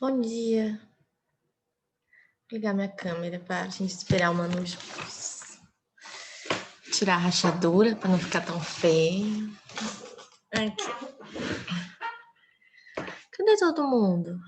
Bom dia. Vou ligar minha câmera para a gente esperar uma luz. Tirar a rachadura para não ficar tão feio. Aqui. Cadê todo mundo?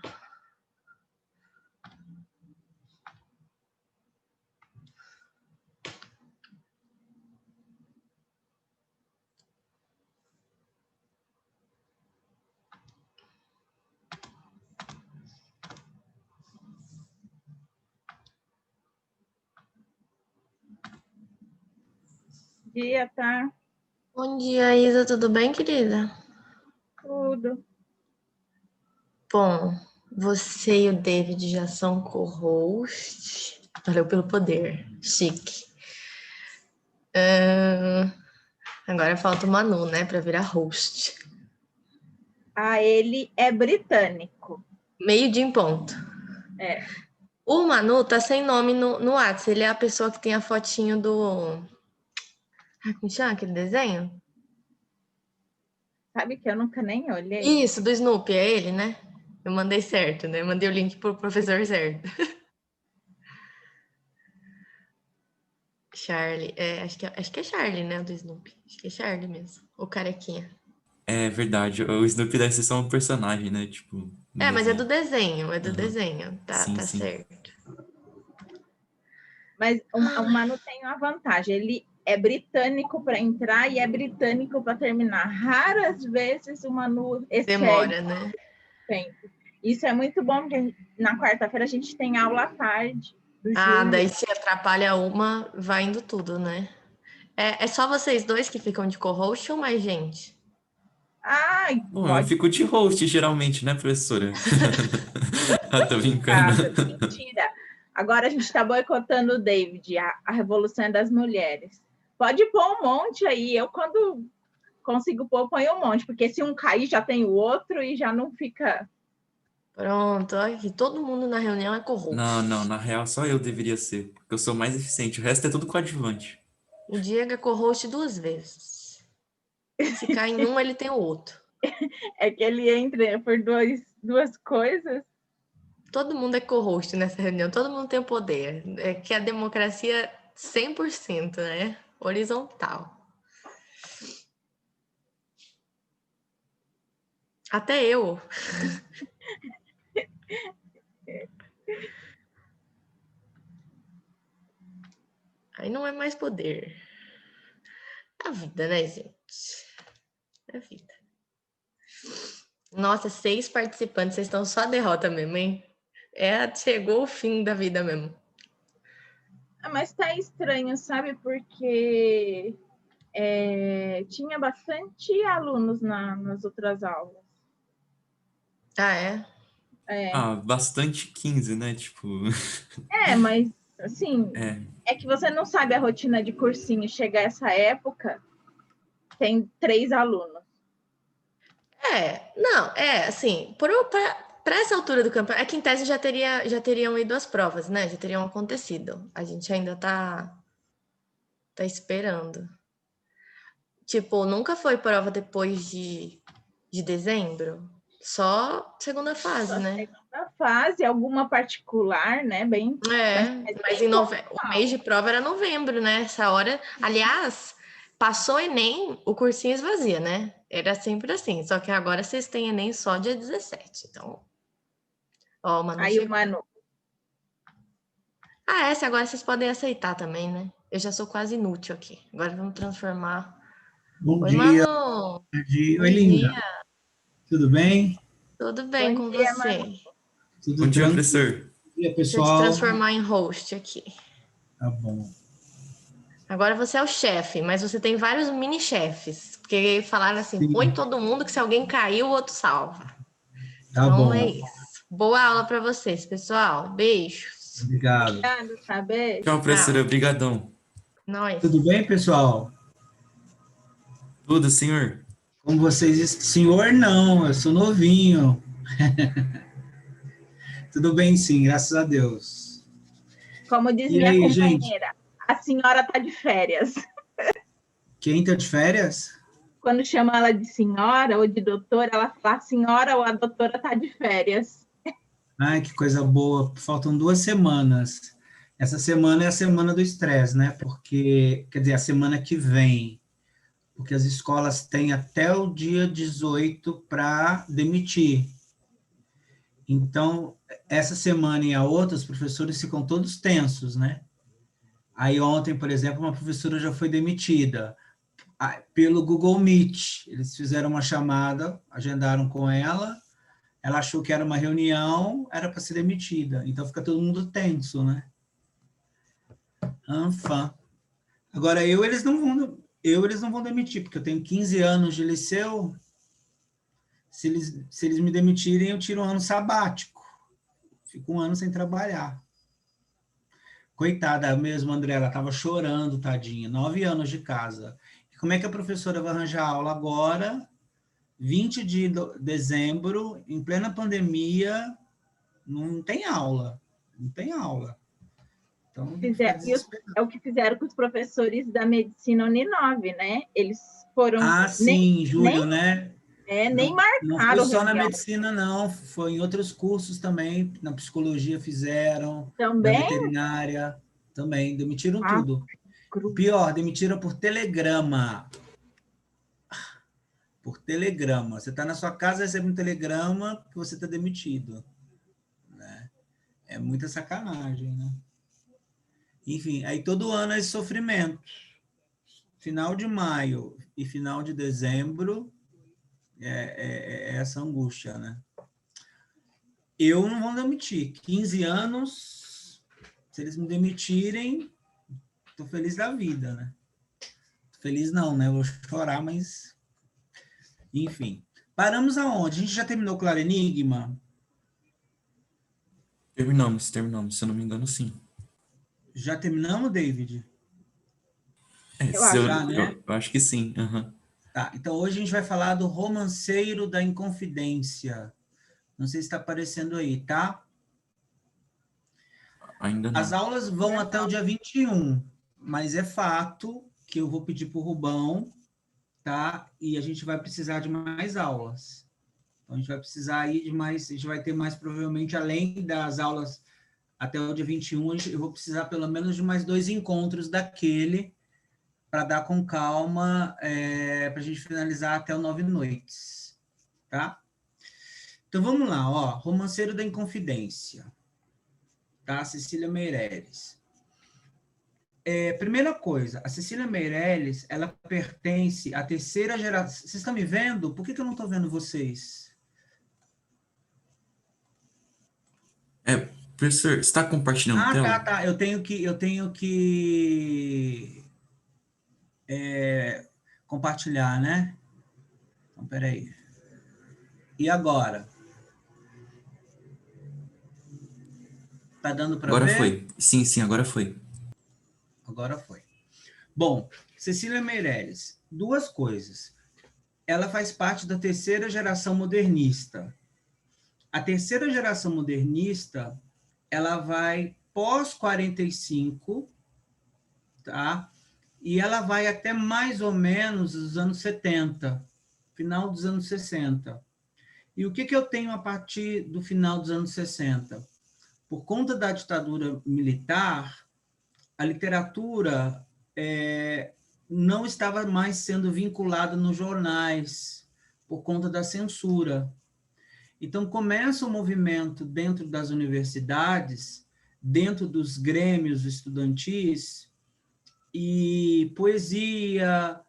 Dia, tá? Bom dia, Isa. Tudo bem, querida? Tudo. Bom, você e o David já são co-host. Valeu pelo poder. Chique. Agora falta o Manu, né, para virar host. Ele é britânico. Meio-dia em ponto. É. O Manu tá sem nome no WhatsApp. Ele é a pessoa que tem a fotinho do... como chama aquele desenho? Sabe que eu nunca nem olhei? Isso, do Snoopy, é ele, né? Eu mandei certo, né? Mandei o link pro professor certo. Charlie, acho que é Charlie, né? O do Snoopy. Acho que é Charlie mesmo. O carequinha. É verdade, o Snoopy deve ser só um personagem, né? Tipo, no Mas é do desenho. desenho, é do Aham. desenho. Sim, Tá sim. certo. Mas o Manu tem uma vantagem. Ele é britânico para entrar e é britânico para terminar. Raras vezes o Manu excede Demora, né? o tempo. Isso é muito bom, porque na quarta-feira a gente tem aula à tarde do Júlio. Daí se atrapalha uma, vai indo tudo, né? É só vocês dois que ficam de co-host ou mais gente? Ai, Bom, eu pode fico de host geralmente, né, professora? Ah, tô brincando. ficar. Mentira. Agora a gente está boicotando o David, a Revolução das Mulheres. Pode pôr um monte aí. Eu, quando consigo pôr, ponho um monte, porque se um cair, já tem o outro e já não fica. Pronto, aqui todo mundo na reunião é Não, co-host. na real só eu deveria ser, porque eu sou mais eficiente, o resto é tudo coadjuvante. O Diego é co-host 2 vezes. Se cai em um, ele tem o outro. É que ele entra por duas coisas. Todo mundo é co-host nessa reunião, todo mundo tem o poder. É que a democracia 100%, né? Horizontal. Até eu. Aí não é mais poder. É a vida, né, gente? É a vida. Nossa, 6 participantes, vocês estão só a derrota mesmo, hein? Chegou o fim da vida mesmo. Mas tá estranho, sabe? Porque tinha bastante alunos nas outras aulas. Ah, é? Ah, bastante 15, né? Tipo, Mas assim, é. é que você não sabe a rotina de cursinho. Chega essa época, tem 3 alunos. Não, assim, para essa altura do campeonato, é que em tese já teriam ido as provas, né? Já teriam acontecido. A gente ainda tá esperando. Tipo, nunca foi prova depois de dezembro? Só segunda fase, Só né? segunda fase, alguma particular, né? Mas Mas bem pouco. o mês de prova era novembro, né? Essa hora. Aliás, passou Enem, o cursinho esvazia, né? Era sempre assim. Só que agora vocês têm Enem só dia 17. Então, ó, o Manu Aí o chegou. Manu, Essa agora vocês podem aceitar também, né? Eu já sou quase inútil aqui. Agora vamos transformar. Bom Oi, dia, Manu! Oi, Bom linda. dia! Tudo bem? Tudo bem bom com dia, Manu. você? Bom Tudo dia, tranquilo? professor. Bom dia, Deixa eu te pessoal. transformar em host aqui. Tá bom. Agora você é o chefe, mas você tem vários mini-chefes. Porque falaram assim: põe Sim, todo mundo que se alguém cair, o outro salva. tá Então é bom. isso. Boa aula para vocês, pessoal. Beijos. Obrigado. Obrigado, tá? Beijo. Tchau, Tchau. professora. Obrigadão. Nós. Tudo bem, pessoal? Tudo, senhor? Como vocês... Senhor, não, eu sou novinho. Tudo bem, sim, graças a Deus. Como diz E minha aí, gente? companheira, a senhora tá de férias. Quem tá de férias? Quando chama ela de senhora ou de doutora, ela fala a senhora ou a doutora tá de férias. Ai, que coisa boa. Faltam 2 semanas. Essa semana é a semana do estresse, né? Porque, quer dizer, a semana que vem, porque as escolas têm até o dia 18 para demitir. Então, essa semana e a outra, os professores ficam todos tensos, né? Aí ontem, por exemplo, uma professora já foi demitida pelo Google Meet. Eles fizeram uma chamada, agendaram com ela achou que era uma reunião, era para ser demitida. Então fica todo mundo tenso, né? Anfã. Agora, eles não vão demitir, porque eu tenho 15 anos de liceu. Se eles me demitirem, eu tiro um ano sabático. Fico um ano sem trabalhar. Coitada mesmo, André, ela estava chorando, tadinha, 9 anos de casa. E como é que a professora vai arranjar aula agora, 20 de dezembro, em plena pandemia, não tem aula, não tem aula. Então, fica desesperado. É o que fizeram com os professores da medicina Uninove, né? Eles foram... Sim, em julho, né? Nem Não foi marcaram só na reunião. medicina, não. Foi em outros cursos também. Na psicologia fizeram, na Também? veterinária também. Demitiram Ah, tudo. Pior, demitiram por telegrama. Por telegrama. Você está na sua casa, recebe um telegrama que você está demitido. Né? É muita sacanagem, né? Enfim, aí todo ano é esse sofrimento. Final de maio e final de dezembro é essa angústia, né? Eu não vou demitir. 15 anos, se eles me demitirem, estou feliz da vida, né? Feliz não, né? Eu vou chorar, mas... Enfim. Paramos aonde? A gente já terminou Claro Enigma? Terminamos. Se eu não me engano, sim. Já terminamos, David? Eu acho Já, né? Eu acho que sim. Uhum. Tá, então hoje a gente vai falar do Romanceiro da Inconfidência. Não sei se está aparecendo aí, tá? Ainda As não. aulas vão até o dia 21, mas é fato que eu vou pedir para o Rubão, tá? E a gente vai precisar de mais aulas. Então, a gente vai precisar aí de mais, a gente vai ter mais, provavelmente, além das aulas até o dia 21, eu vou precisar pelo menos de mais 2 encontros daquele para dar com calma, para a gente finalizar até o 9 noites, tá? Então, vamos lá, ó, Romanceiro da Inconfidência, tá? Cecília Meirelles. Primeira coisa, a Cecília Meirelles, ela pertence à terceira geração. Vocês estão me vendo? Por que eu não estou vendo vocês? Professor, você está compartilhando tela? Tá. Eu tenho que compartilhar, né? Então, peraí. E agora? Tá dando para Agora ver? foi. Sim, agora foi. Agora foi. Bom, Cecília Meirelles, 2 coisas. Ela faz parte da terceira geração modernista. A terceira geração modernista, ela vai pós-45, tá? E ela vai até mais ou menos os anos 70, final dos anos 60. E o que eu tenho a partir do final dos anos 60? Por conta da ditadura militar, a literatura não estava mais sendo vinculada nos jornais, por conta da censura. Então, começa um movimento dentro das universidades, dentro dos grêmios estudantis, e poesia,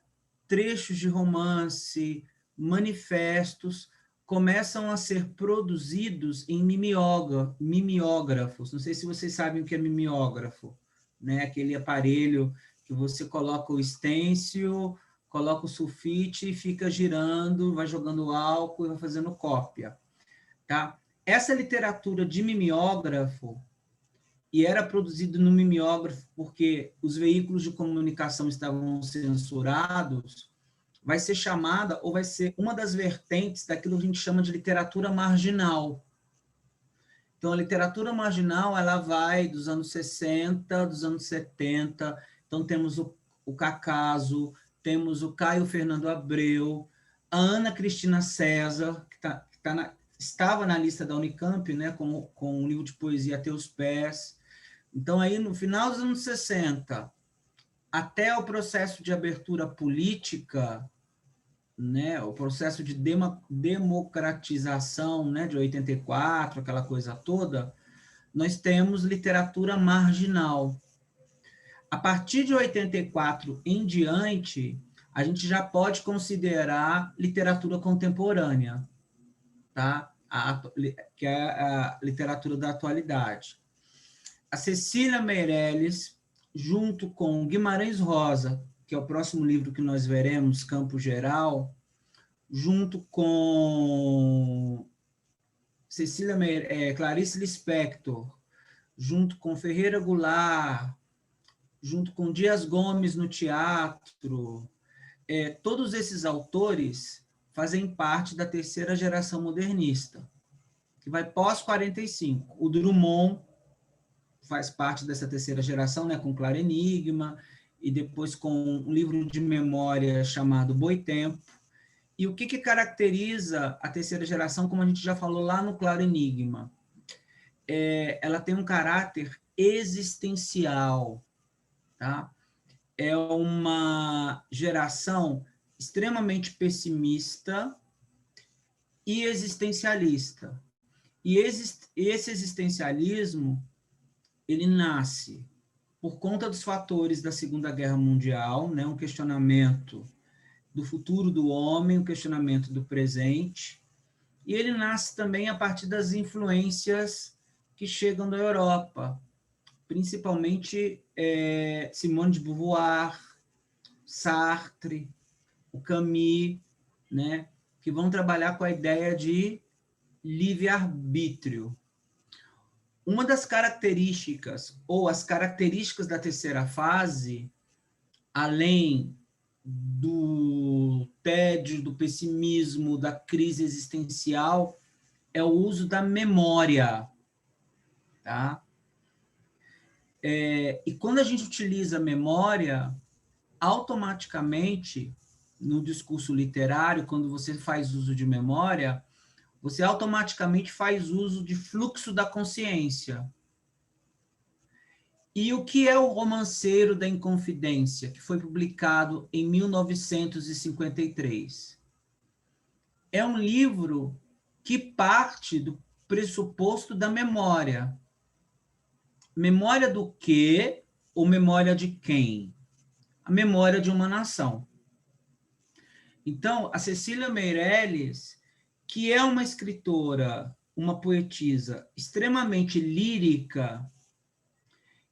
trechos de romance, manifestos começam a ser produzidos em mimeógrafos. Não sei se vocês sabem o que é mimeógrafo, né? Aquele aparelho que você coloca o estêncil, coloca o sulfite e fica girando, vai jogando álcool e vai fazendo cópia, tá? Essa literatura de mimeógrafo, e era produzido no mimeógrafo porque os veículos de comunicação estavam censurados, vai ser chamada, ou vai ser uma das vertentes daquilo que a gente chama de literatura marginal. Então, a literatura marginal, ela vai dos anos 60, dos anos 70, então temos o Cacaso, temos o Caio Fernando Abreu, a Ana Cristina César, que está estava na lista da Unicamp, né, com um livro de poesia A Teus Pés. Então, aí, no final dos anos 60, até o processo de abertura política, né, o processo de democratização, né, de 84, aquela coisa toda, nós temos literatura marginal. A partir de 84 em diante, a gente já pode considerar literatura contemporânea, tá? Que é a literatura da atualidade. A Cecília Meirelles, junto com Guimarães Rosa, que é o próximo livro que nós veremos, Campo Geral, junto com Clarice Lispector, junto com Ferreira Goulart, junto com Dias Gomes no teatro, todos esses autores fazem parte da terceira geração modernista, que vai pós-45. O Drummond faz parte dessa terceira geração, né, com Claro Enigma, e depois com um livro de memória chamado Boitempo. E o que caracteriza a terceira geração, como a gente já falou lá no Claro Enigma? Ela tem um caráter existencial, tá? É uma geração extremamente pessimista e existencialista. E esse existencialismo, ele nasce por conta dos fatores da Segunda Guerra Mundial, né? Um questionamento do futuro do homem, um questionamento do presente, e ele nasce também a partir das influências que chegam da Europa, principalmente Simone de Beauvoir, Sartre, o Camus, né, que vão trabalhar com a ideia de livre-arbítrio. Uma das características, ou as características da terceira fase, além do tédio, do pessimismo, da crise existencial, é o uso da memória, tá? E quando a gente utiliza a memória, automaticamente, no discurso literário, quando você faz uso de memória, você automaticamente faz uso de fluxo da consciência. E o que é o Romanceiro da Inconfidência, que foi publicado em 1953? É um livro que parte do pressuposto da memória. Memória do quê ou memória de quem? A memória de uma nação. Então, a Cecília Meirelles, que é uma escritora, uma poetisa extremamente lírica,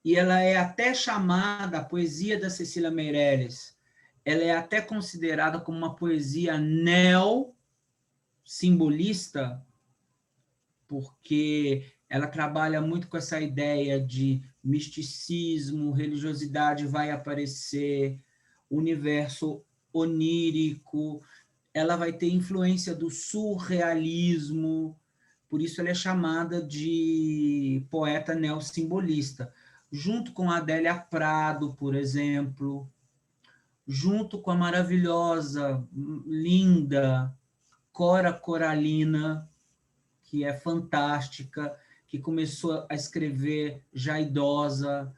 e ela é até chamada, a poesia da Cecília Meirelles, ela é até considerada como uma poesia neo-simbolista, porque ela trabalha muito com essa ideia de misticismo, religiosidade vai aparecer, universo onírico, ela vai ter influência do surrealismo, por isso ela é chamada de poeta neossimbolista, junto com a Adélia Prado, por exemplo, junto com a maravilhosa, linda Cora Coralina, que é fantástica, que começou a escrever já idosa,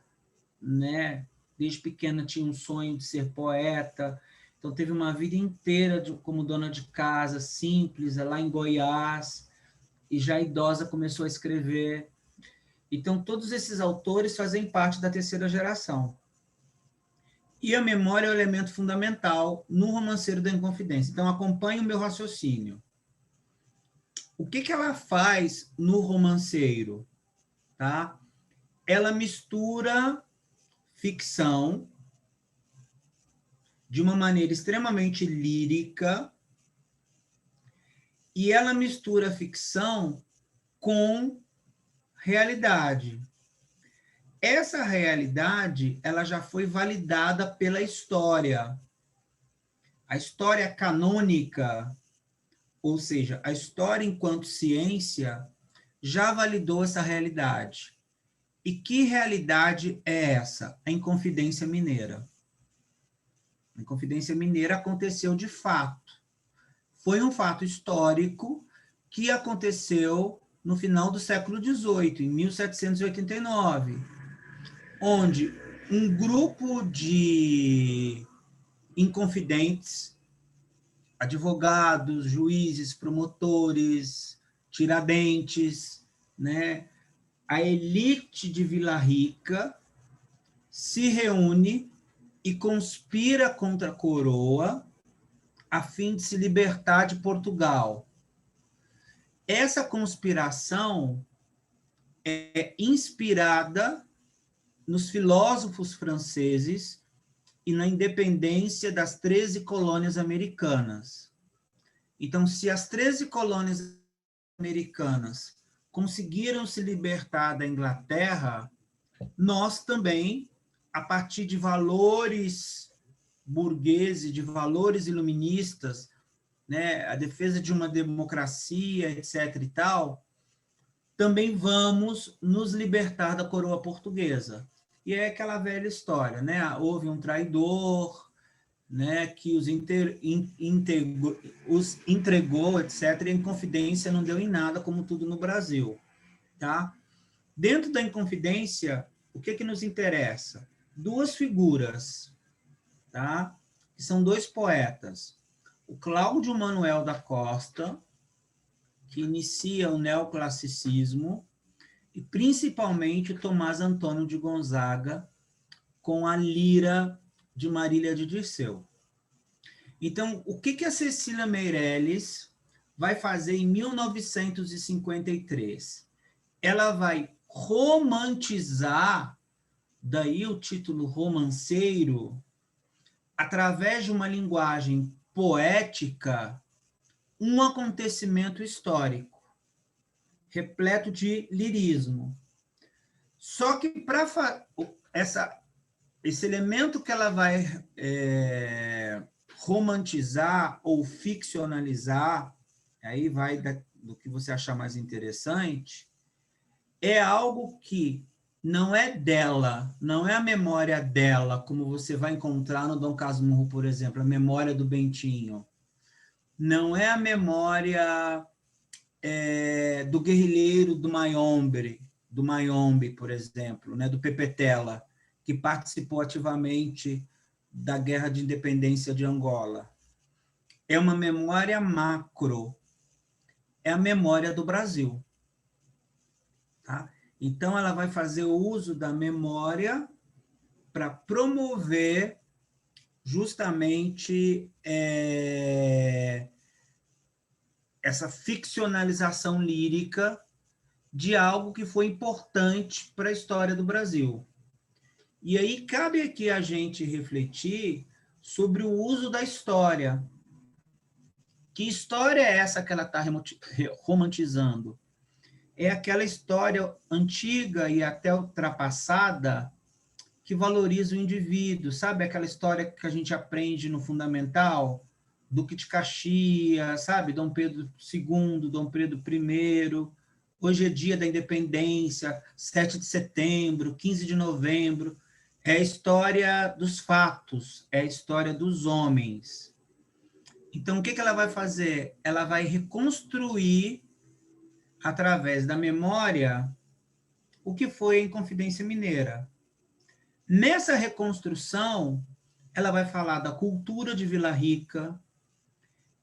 né? Desde pequena tinha um sonho de ser poeta, então teve uma vida inteira como dona de casa, simples, lá em Goiás, e já idosa começou a escrever. Então, todos esses autores fazem parte da terceira geração. E a memória é o elemento fundamental no Romanceiro da Inconfidência. Então, acompanhe o meu raciocínio. O que ela faz no Romanceiro? Tá? Ela mistura ficção de uma maneira extremamente lírica e ela mistura ficção com realidade. Essa realidade, ela já foi validada pela história. A história canônica, ou seja, a história enquanto ciência, já validou essa realidade. E que realidade é essa? A Inconfidência Mineira. A Inconfidência Mineira aconteceu de fato. Foi um fato histórico que aconteceu no final do século XVIII, em 1789, onde um grupo de inconfidentes, advogados, juízes, promotores, tiradentes, né, a elite de Vila Rica se reúne e conspira contra a coroa a fim de se libertar de Portugal. Essa conspiração é inspirada nos filósofos franceses e na independência das 13 colônias americanas. Então, se as 13 colônias americanas conseguiram se libertar da Inglaterra, nós também, a partir de valores burgueses, de valores iluministas, né, a defesa de uma democracia, etc. e tal, também vamos nos libertar da coroa portuguesa. E é aquela velha história, né? Houve um traidor, né, que os entregou, etc., e a Inconfidência não deu em nada, como tudo no Brasil. Tá? Dentro da Inconfidência, o que nos interessa? Duas figuras, tá? Que são dois poetas. O Cláudio Manuel da Costa, que inicia o neoclassicismo, e principalmente o Tomás Antônio de Gonzaga, com a Lira de Marília de Dirceu. Então, o que a Cecília Meirelles vai fazer em 1953? Ela vai romantizar, daí o título romanceiro, através de uma linguagem poética, um acontecimento histórico, repleto de lirismo. Só que para esse elemento que ela vai romantizar ou ficcionalizar, aí vai do que você achar mais interessante, é algo que não é dela, não é a memória dela, como você vai encontrar no Dom Casmurro, por exemplo, a memória do Bentinho. Não é a memória do guerrilheiro do Mayombe, por exemplo, né, do Pepetela, que participou ativamente da Guerra de Independência de Angola. É uma memória macro, é a memória do Brasil. Tá? Então, ela vai fazer o uso da memória para promover justamente essa ficcionalização lírica de algo que foi importante para a história do Brasil. E aí cabe aqui a gente refletir sobre o uso da história. Que história é essa que ela está romantizando? É aquela história antiga e até ultrapassada que valoriza o indivíduo, sabe? Aquela história que a gente aprende no fundamental, Duque de Caxias, sabe? Dom Pedro II, Dom Pedro I. Hoje é dia da independência, 7 de setembro, 15 de novembro. É a história dos fatos, é a história dos homens. Então, o que ela vai fazer? Ela vai reconstruir, através da memória, o que foi a Inconfidência Mineira. Nessa reconstrução, ela vai falar da cultura de Vila Rica,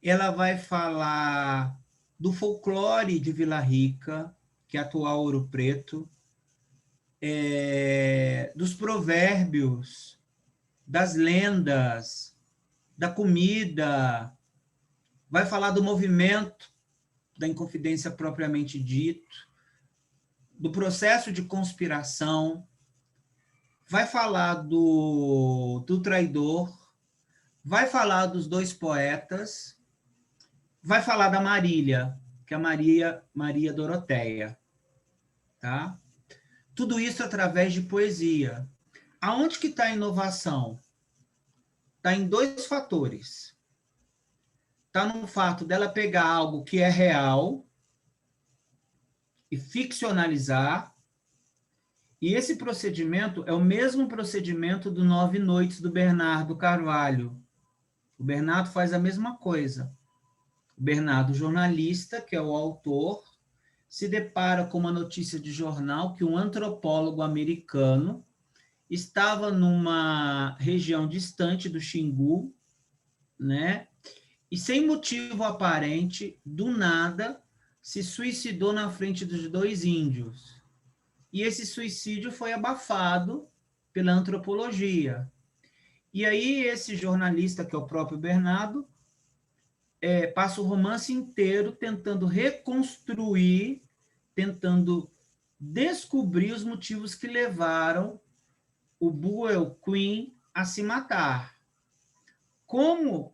ela vai falar do folclore de Vila Rica, que é a atual Ouro Preto, dos provérbios, das lendas, da comida, vai falar do movimento da Inconfidência propriamente dito, do processo de conspiração, vai falar do traidor, vai falar dos dois poetas, vai falar da Marília, que é a Maria Doroteia. Tá? Tudo isso através de poesia. Aonde que está a inovação? Está em dois fatores. Está no fato dela pegar algo que é real e ficcionalizar, e esse procedimento é o mesmo procedimento do 9 Noites do Bernardo Carvalho. O Bernardo faz a mesma coisa. O Bernardo, jornalista, que é o autor, se depara com uma notícia de jornal que um antropólogo americano estava numa região distante do Xingu, né? E sem motivo aparente, do nada, se suicidou na frente dos 2 índios. E esse suicídio foi abafado pela antropologia. E aí esse jornalista, que é o próprio Bernardo, passa o romance inteiro tentando reconstruir, tentando descobrir os motivos que levaram o Buell Quinn a se matar. Como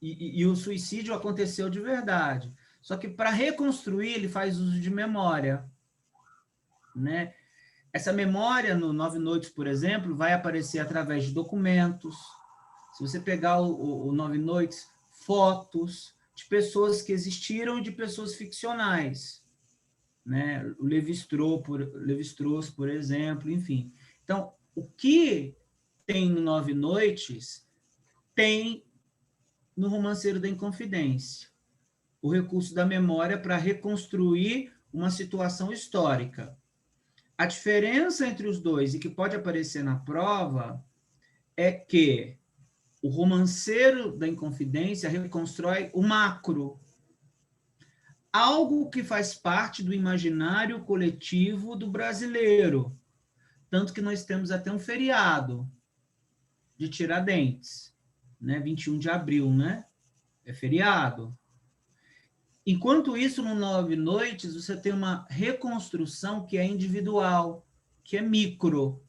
e o suicídio aconteceu de verdade. Só que para reconstruir ele faz uso de memória, né? Essa memória no 9 Noites, por exemplo, vai aparecer através de documentos. Se você pegar o 9 Noites, fotos de pessoas que existiram e de pessoas ficcionais, né? O Lévi-Strauss, por exemplo, enfim. Então, o que tem no 9 Noites tem no Romanceiro da Inconfidência. O recurso da memória para reconstruir uma situação histórica. A diferença entre os dois, e que pode aparecer na prova, é que o Romanceiro da Inconfidência reconstrói o macro, algo que faz parte do imaginário coletivo do brasileiro. Tanto que nós temos até um feriado de Tiradentes, né? 21 de abril, né? É feriado. Enquanto isso, no 9 Noites, você tem uma reconstrução que é individual, que é micro,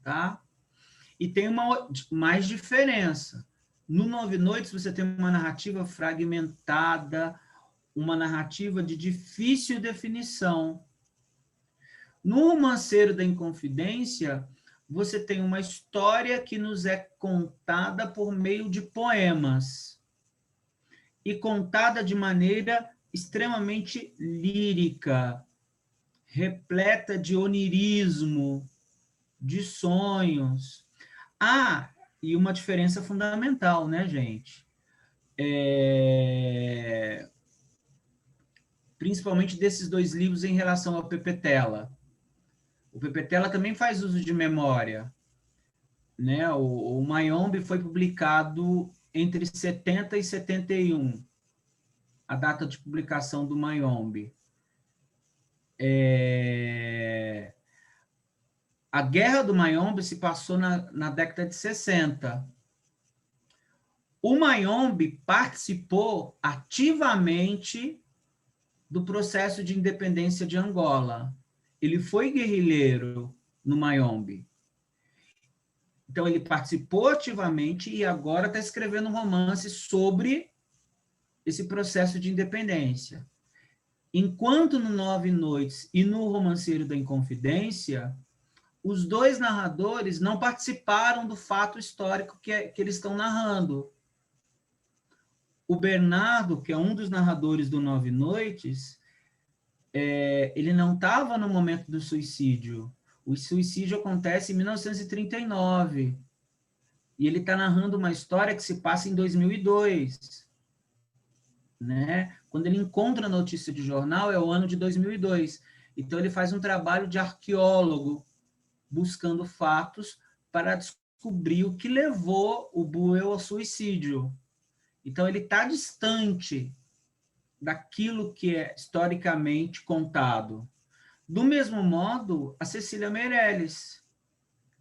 tá? E tem uma mais diferença. No 9 Noites, você tem uma narrativa fragmentada, uma narrativa de difícil definição. No Romanceiro da Inconfidência, você tem uma história que nos é contada por meio de poemas e contada de maneira extremamente lírica, repleta de onirismo, de sonhos. E uma diferença fundamental, né, gente? Principalmente desses 2 livros em relação ao Pepetela. O Pepetela também faz uso de memória, né? O Mayombe foi publicado entre 70 e 71, a data de publicação do Mayombe. A Guerra do Mayombe se passou na década de 60. O Mayombe participou ativamente do processo de independência de Angola. Ele foi guerrilheiro no Mayombe. Então, ele participou ativamente e agora está escrevendo um romance sobre esse processo de independência. Enquanto no 9 Noites e no Romanceiro da Inconfidência, os 2 narradores não participaram do fato histórico que eles estão narrando. O Bernardo, que é um dos narradores do 9 Noites, ele não estava no momento do suicídio. O suicídio acontece em 1939. E ele está narrando uma história que se passa em 2002. Né? Quando ele encontra a notícia de jornal, é o ano de 2002. Então, ele faz um trabalho de arqueólogo, buscando fatos para descobrir o que levou o Buell ao suicídio. Então, ele está distante daquilo que é historicamente contado. Do mesmo modo, a Cecília Meirelles,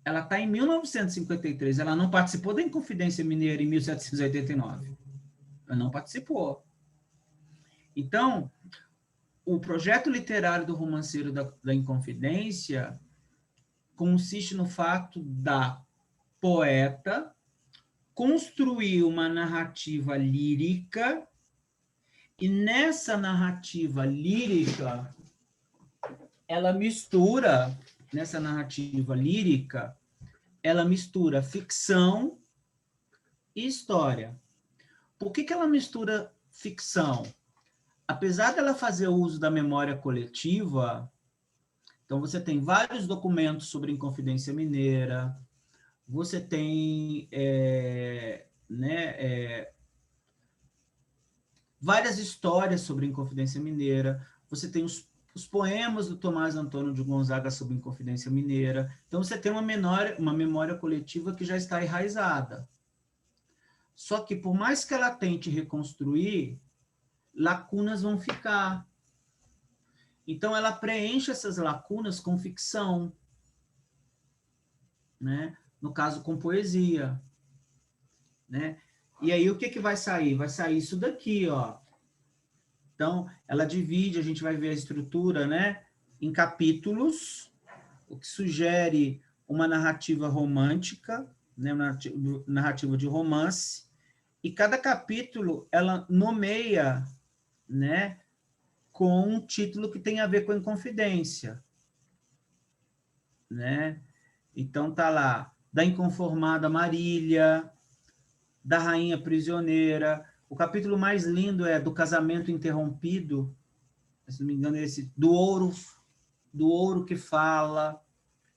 ela está em 1953, ela não participou da Inconfidência Mineira em 1789. Ela não participou. Então, o projeto literário do Romanceiro da Inconfidência consiste no fato da poeta construir uma narrativa lírica e nessa narrativa lírica ela mistura ficção e história. Por que ela mistura ficção? Apesar dela fazer uso da memória coletiva, então você tem vários documentos sobre a Inconfidência Mineira, você tem várias histórias sobre a Inconfidência Mineira, você tem os poemas do Tomás Antônio de Gonzaga sobre a Inconfidência Mineira. Então, você tem uma memória coletiva que já está enraizada. Só que, por mais que ela tente reconstruir, lacunas vão ficar. Então, ela preenche essas lacunas com ficção, né? No caso, com poesia, né? E aí, o que vai sair? Vai sair isso daqui, ó. Então, ela divide, a gente vai ver a estrutura, né, em capítulos, o que sugere uma narrativa romântica, né, uma narrativa de romance, e cada capítulo ela nomeia, né, com um título que tem a ver com a Inconfidência, né? Então tá lá, da inconformada Marília, da rainha prisioneira. O capítulo mais lindo é do casamento interrompido, se não me engano, esse do ouro que fala,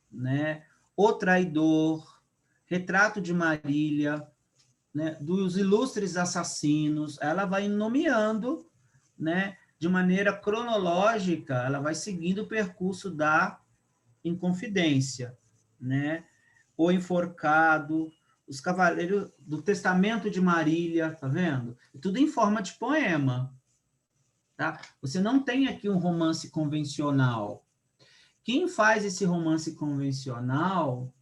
né? O traidor, retrato de Marília, né? Dos ilustres assassinos. Ela vai nomeando, né? De maneira cronológica, ela vai seguindo o percurso da Inconfidência, né? O enforcado, os cavaleiros do Testamento de Marília, tá vendo? Tudo em forma de poema, tá? Você não tem aqui um romance convencional. Quem faz esse romance convencional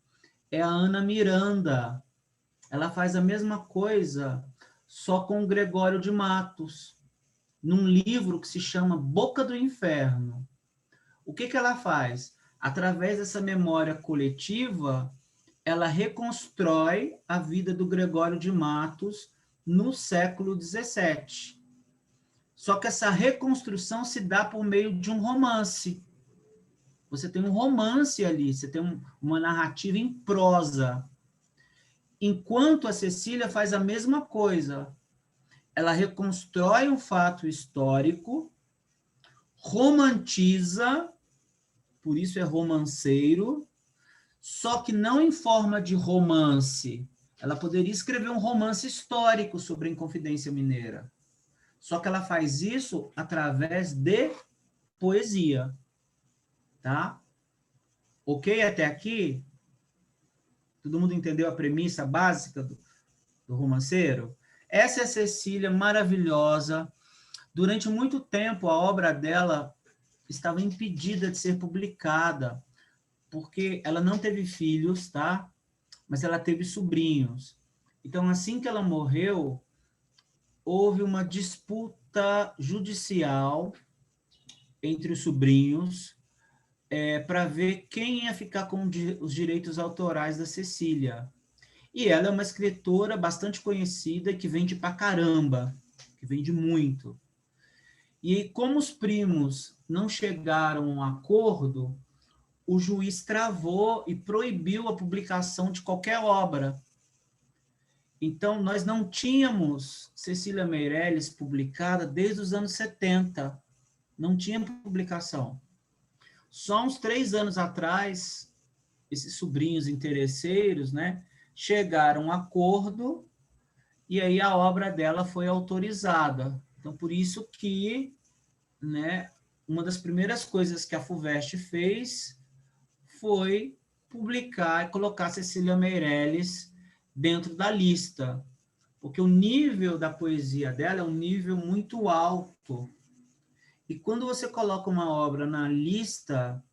é a Ana Miranda. Ela faz a mesma coisa, só com o Gregório de Matos, num livro que se chama Boca do Inferno. O que ela faz? Através dessa memória coletiva, ela reconstrói a vida do Gregório de Matos no século XVII. Só que essa reconstrução se dá por meio de um romance. Você tem um romance ali, você tem uma narrativa em prosa. Enquanto a Cecília faz a mesma coisa. Ela reconstrói um fato histórico, romantiza, por isso é romanceiro, só que não em forma de romance. Ela poderia escrever um romance histórico sobre a Inconfidência Mineira. Só que ela faz isso através de poesia. Tá? Ok até aqui? Todo mundo entendeu a premissa básica do romanceiro? Essa é a Cecília, maravilhosa. Durante muito tempo, a obra dela estava impedida de ser publicada, porque ela não teve filhos, tá? Mas ela teve sobrinhos. Então, assim que ela morreu, houve uma disputa judicial entre os sobrinhos para ver quem ia ficar com os direitos autorais da Cecília. E ela é uma escritora bastante conhecida, que vende pra caramba, que vende muito. E como os primos não chegaram a um acordo, o juiz travou e proibiu a publicação de qualquer obra. Então, nós não tínhamos Cecília Meirelles publicada desde os anos 70. Não tinha publicação. Só uns 3 anos atrás, esses sobrinhos interesseiros, né, chegaram a um acordo e aí a obra dela foi autorizada. Então, por isso que, né, uma das primeiras coisas que a FUVEST fez foi publicar e colocar Cecília Meirelles dentro da lista, porque o nível da poesia dela é um nível muito alto. E quando você coloca uma obra na lista,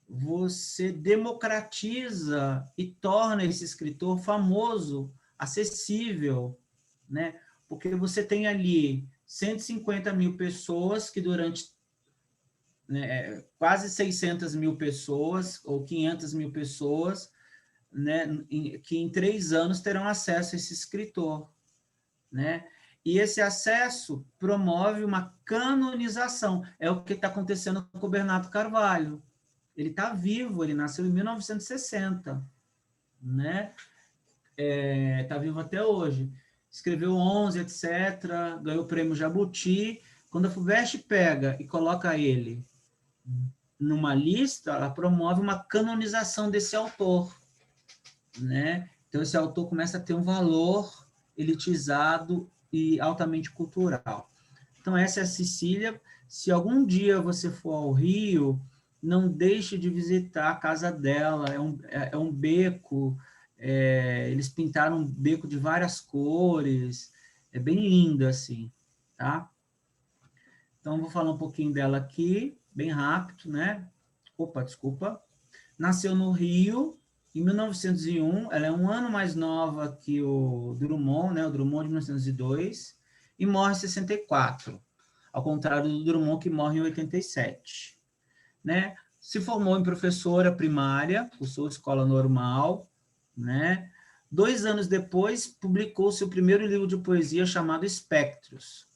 você democratiza e torna esse escritor famoso, acessível, né? Porque você tem ali 150 mil pessoas que durante, né, quase 600 mil pessoas ou 500 mil pessoas, né, que em 3 anos terão acesso a esse escritor, né? E esse acesso promove uma canonização. É o que está acontecendo com o Bernardo Carvalho. Ele está vivo, ele nasceu em 1960, né? Está vivo até hoje. Escreveu 11, etc., ganhou o prêmio Jabuti. Quando a FUVEST pega e coloca ele numa lista, ela promove uma canonização desse autor, né? Então, esse autor começa a ter um valor elitizado e altamente cultural. Então, essa é a Cecília. Se algum dia você for ao Rio, não deixe de visitar a casa dela. É um beco, eles pintaram um beco de várias cores, é bem lindo, assim, tá? Então, vou falar um pouquinho dela aqui, bem rápido, né? Opa, desculpa. Nasceu no Rio, em 1901, ela é um ano mais nova que o Drummond, né? O Drummond de 1902, e morre em 64, ao contrário do Drummond, que morre em 87, né? Se formou em professora primária, cursou escola normal, né? 2 anos depois, publicou seu primeiro livro de poesia chamado Espectros.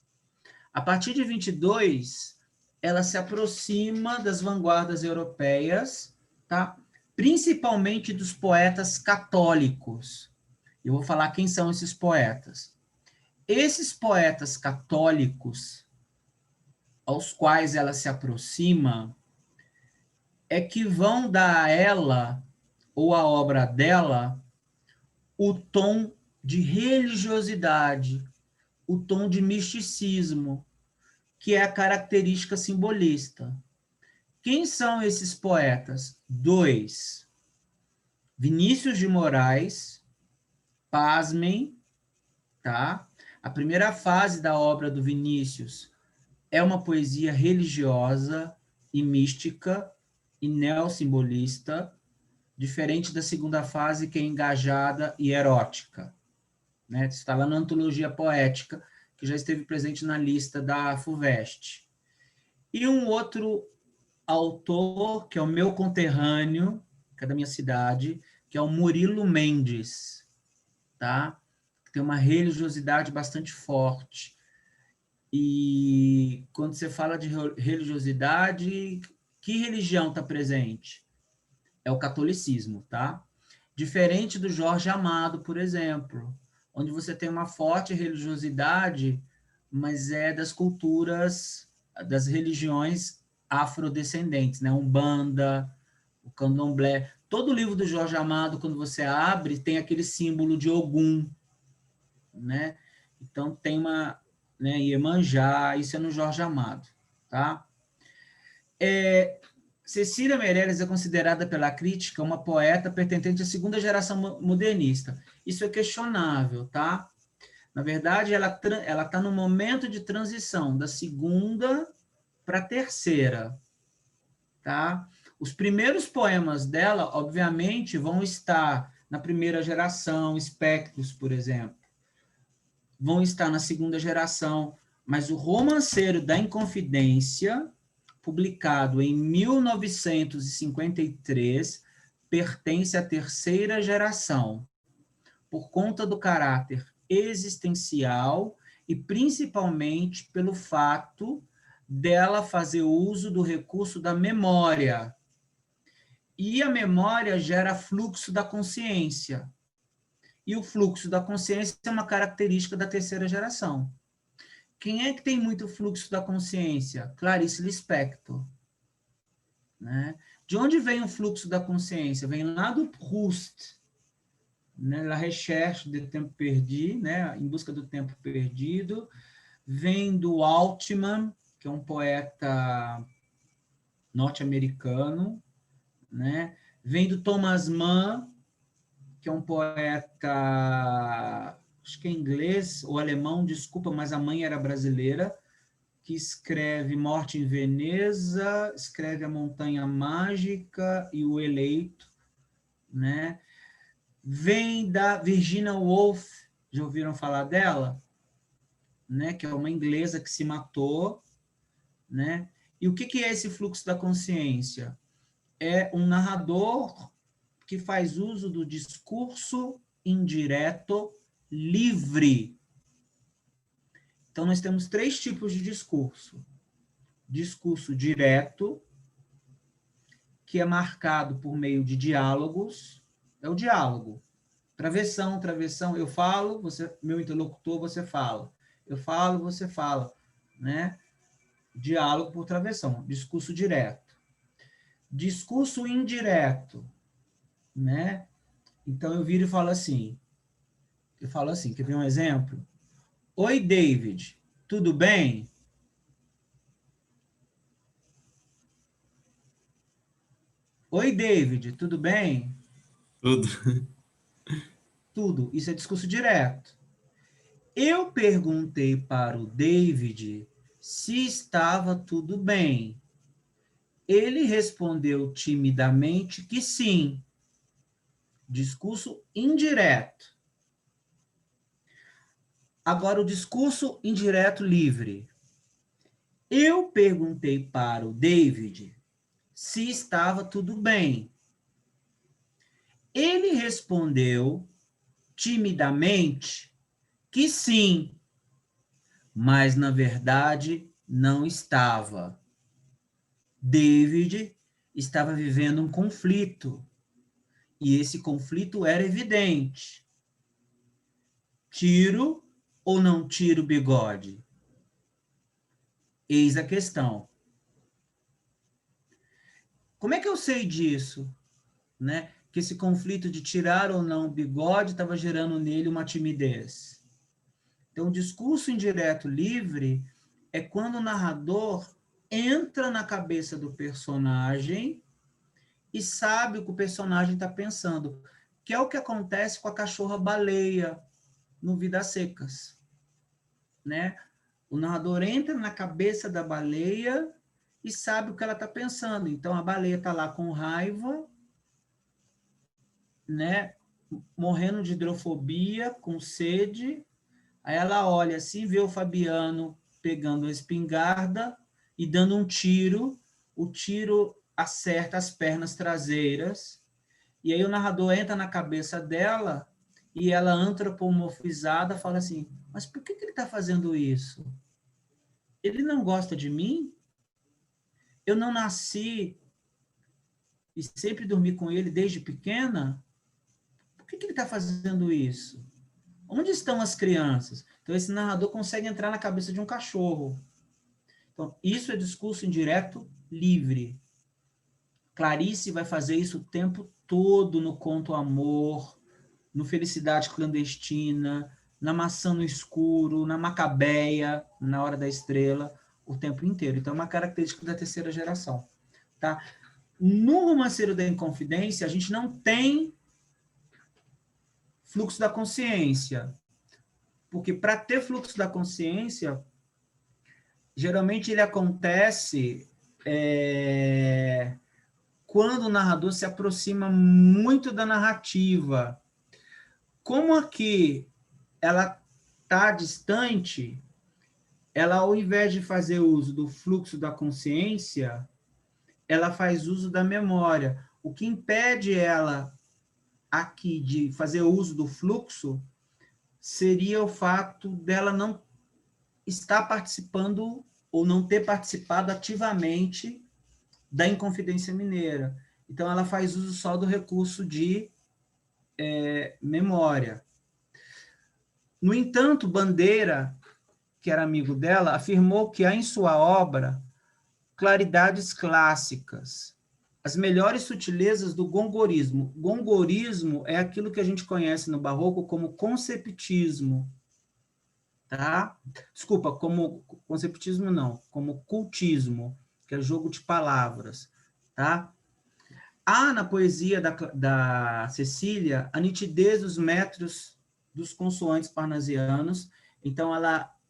A partir de 22, ela se aproxima das vanguardas europeias, tá? Principalmente dos poetas católicos. Eu vou falar quem são esses poetas. Esses poetas católicos aos quais ela se aproxima é que vão dar a ela, ou a obra dela, o tom de religiosidade, o tom de misticismo, que é a característica simbolista. Quem são esses poetas? 2. Vinícius de Moraes, pasmem, tá? A primeira fase da obra do Vinícius é uma poesia religiosa e mística e neossimbolista, diferente da segunda fase, que é engajada e erótica, né? Está lá na Antologia Poética, que já esteve presente na lista da FUVEST. E um outro autor, que é o meu conterrâneo, que é da minha cidade, que é o Murilo Mendes, tá? Tem uma religiosidade bastante forte. E quando você fala de religiosidade, que religião está presente? É o catolicismo, tá? Diferente do Jorge Amado, por exemplo, onde você tem uma forte religiosidade, mas é das culturas, das religiões afrodescendentes, né? Umbanda, o candomblé. Todo livro do Jorge Amado, quando você abre, tem aquele símbolo de Ogum, né? Então tem uma, né, Iemanjá, isso é no Jorge Amado, tá? Cecília Meirelles é considerada pela crítica uma poeta pertencente à segunda geração modernista. Isso é questionável, tá? Na verdade, ela está no momento de transição da segunda para a terceira, tá? Os primeiros poemas dela, obviamente, vão estar na primeira geração, Espectros, por exemplo. Vão estar na segunda geração, mas o Romanceiro da Inconfidência, publicado em 1953, pertence à terceira geração, por conta do caráter existencial e principalmente pelo fato dela fazer uso do recurso da memória. E a memória gera fluxo da consciência. E o fluxo da consciência é uma característica da terceira geração. Quem é que tem muito fluxo da consciência? Clarice Lispector, né? De onde vem o fluxo da consciência? Vem lá do Proust, né? La Recherche du Temps Perdu, né? Em busca do tempo perdido. Vem do Altman, que é um poeta norte-americano, né? Vem do Thomas Mann, que é um poeta, acho que é inglês ou alemão, desculpa, mas a mãe era brasileira, que escreve Morte em Veneza, escreve A Montanha Mágica e O Eleito, né? Vem da Virginia Woolf, já ouviram falar dela? Né? Que é uma inglesa que se matou, né? E o que é esse fluxo da consciência? É um narrador que faz uso do discurso indireto livre. Então, nós temos 3 tipos de discurso. Discurso direto, que é marcado por meio de diálogos, é o diálogo. Travessão, travessão, eu falo, você, meu interlocutor, você fala. Eu falo, você fala, né? Diálogo por travessão, discurso direto. Discurso indireto, né? Então, eu viro e falo assim, quer ver um exemplo? Oi, David, tudo bem? Oi, David, tudo bem? Tudo. Tudo. Isso é discurso direto. Eu perguntei para o David se estava tudo bem. Ele respondeu timidamente que sim. Discurso indireto. Agora, o discurso indireto livre. Eu perguntei para o David se estava tudo bem. Ele respondeu timidamente que sim, mas na verdade não estava. David estava vivendo um conflito, e esse conflito era evidente. Tiro ou não tiro o bigode? Eis a questão. Como é que eu sei disso? Né? Que esse conflito de tirar ou não o bigode estava gerando nele uma timidez. Então, o discurso indireto livre é quando o narrador entra na cabeça do personagem e sabe o que o personagem está pensando, que é o que acontece com a cachorra-baleia no Vidas Secas. Né? O narrador entra na cabeça da baleia e sabe o que ela está pensando. Então, a baleia está lá com raiva, né? Morrendo de hidrofobia, com sede. Aí ela olha assim, vê o Fabiano pegando a espingarda e dando um tiro. O tiro acerta as pernas traseiras. E aí o narrador entra na cabeça dela e ela, antropomorfizada, fala assim, mas por que ele está fazendo isso? Ele não gosta de mim? Eu não nasci e sempre dormi com ele desde pequena? Por que ele está fazendo isso? Onde estão as crianças? Então, esse narrador consegue entrar na cabeça de um cachorro. Então, isso é discurso indireto livre. Clarice vai fazer isso o tempo todo no Conto Amor, no Felicidade Clandestina, na Maçã no Escuro, na Macabeia, na Hora da Estrela, o tempo inteiro. Então, é uma característica da terceira geração. Tá? No Romanceiro da Inconfidência, a gente não tem fluxo da consciência. Porque para ter fluxo da consciência, geralmente ele acontece quando o narrador se aproxima muito da narrativa. Como aqui ela está distante, ela, ao invés de fazer uso do fluxo da consciência, ela faz uso da memória. O que impede ela aqui de fazer uso do fluxo seria o fato dela não estar participando ou não ter participado ativamente da Inconfidência Mineira. Então, ela faz uso só do recurso de memória. No entanto, Bandeira, que era amigo dela, afirmou que há em sua obra claridades clássicas, as melhores sutilezas do gongorismo. Gongorismo é aquilo que a gente conhece no barroco como conceptismo. Tá? Desculpa, como conceptismo não, como cultismo, que é jogo de palavras. Tá? Há na poesia da Cecília a nitidez dos metros dos consoantes parnasianos, então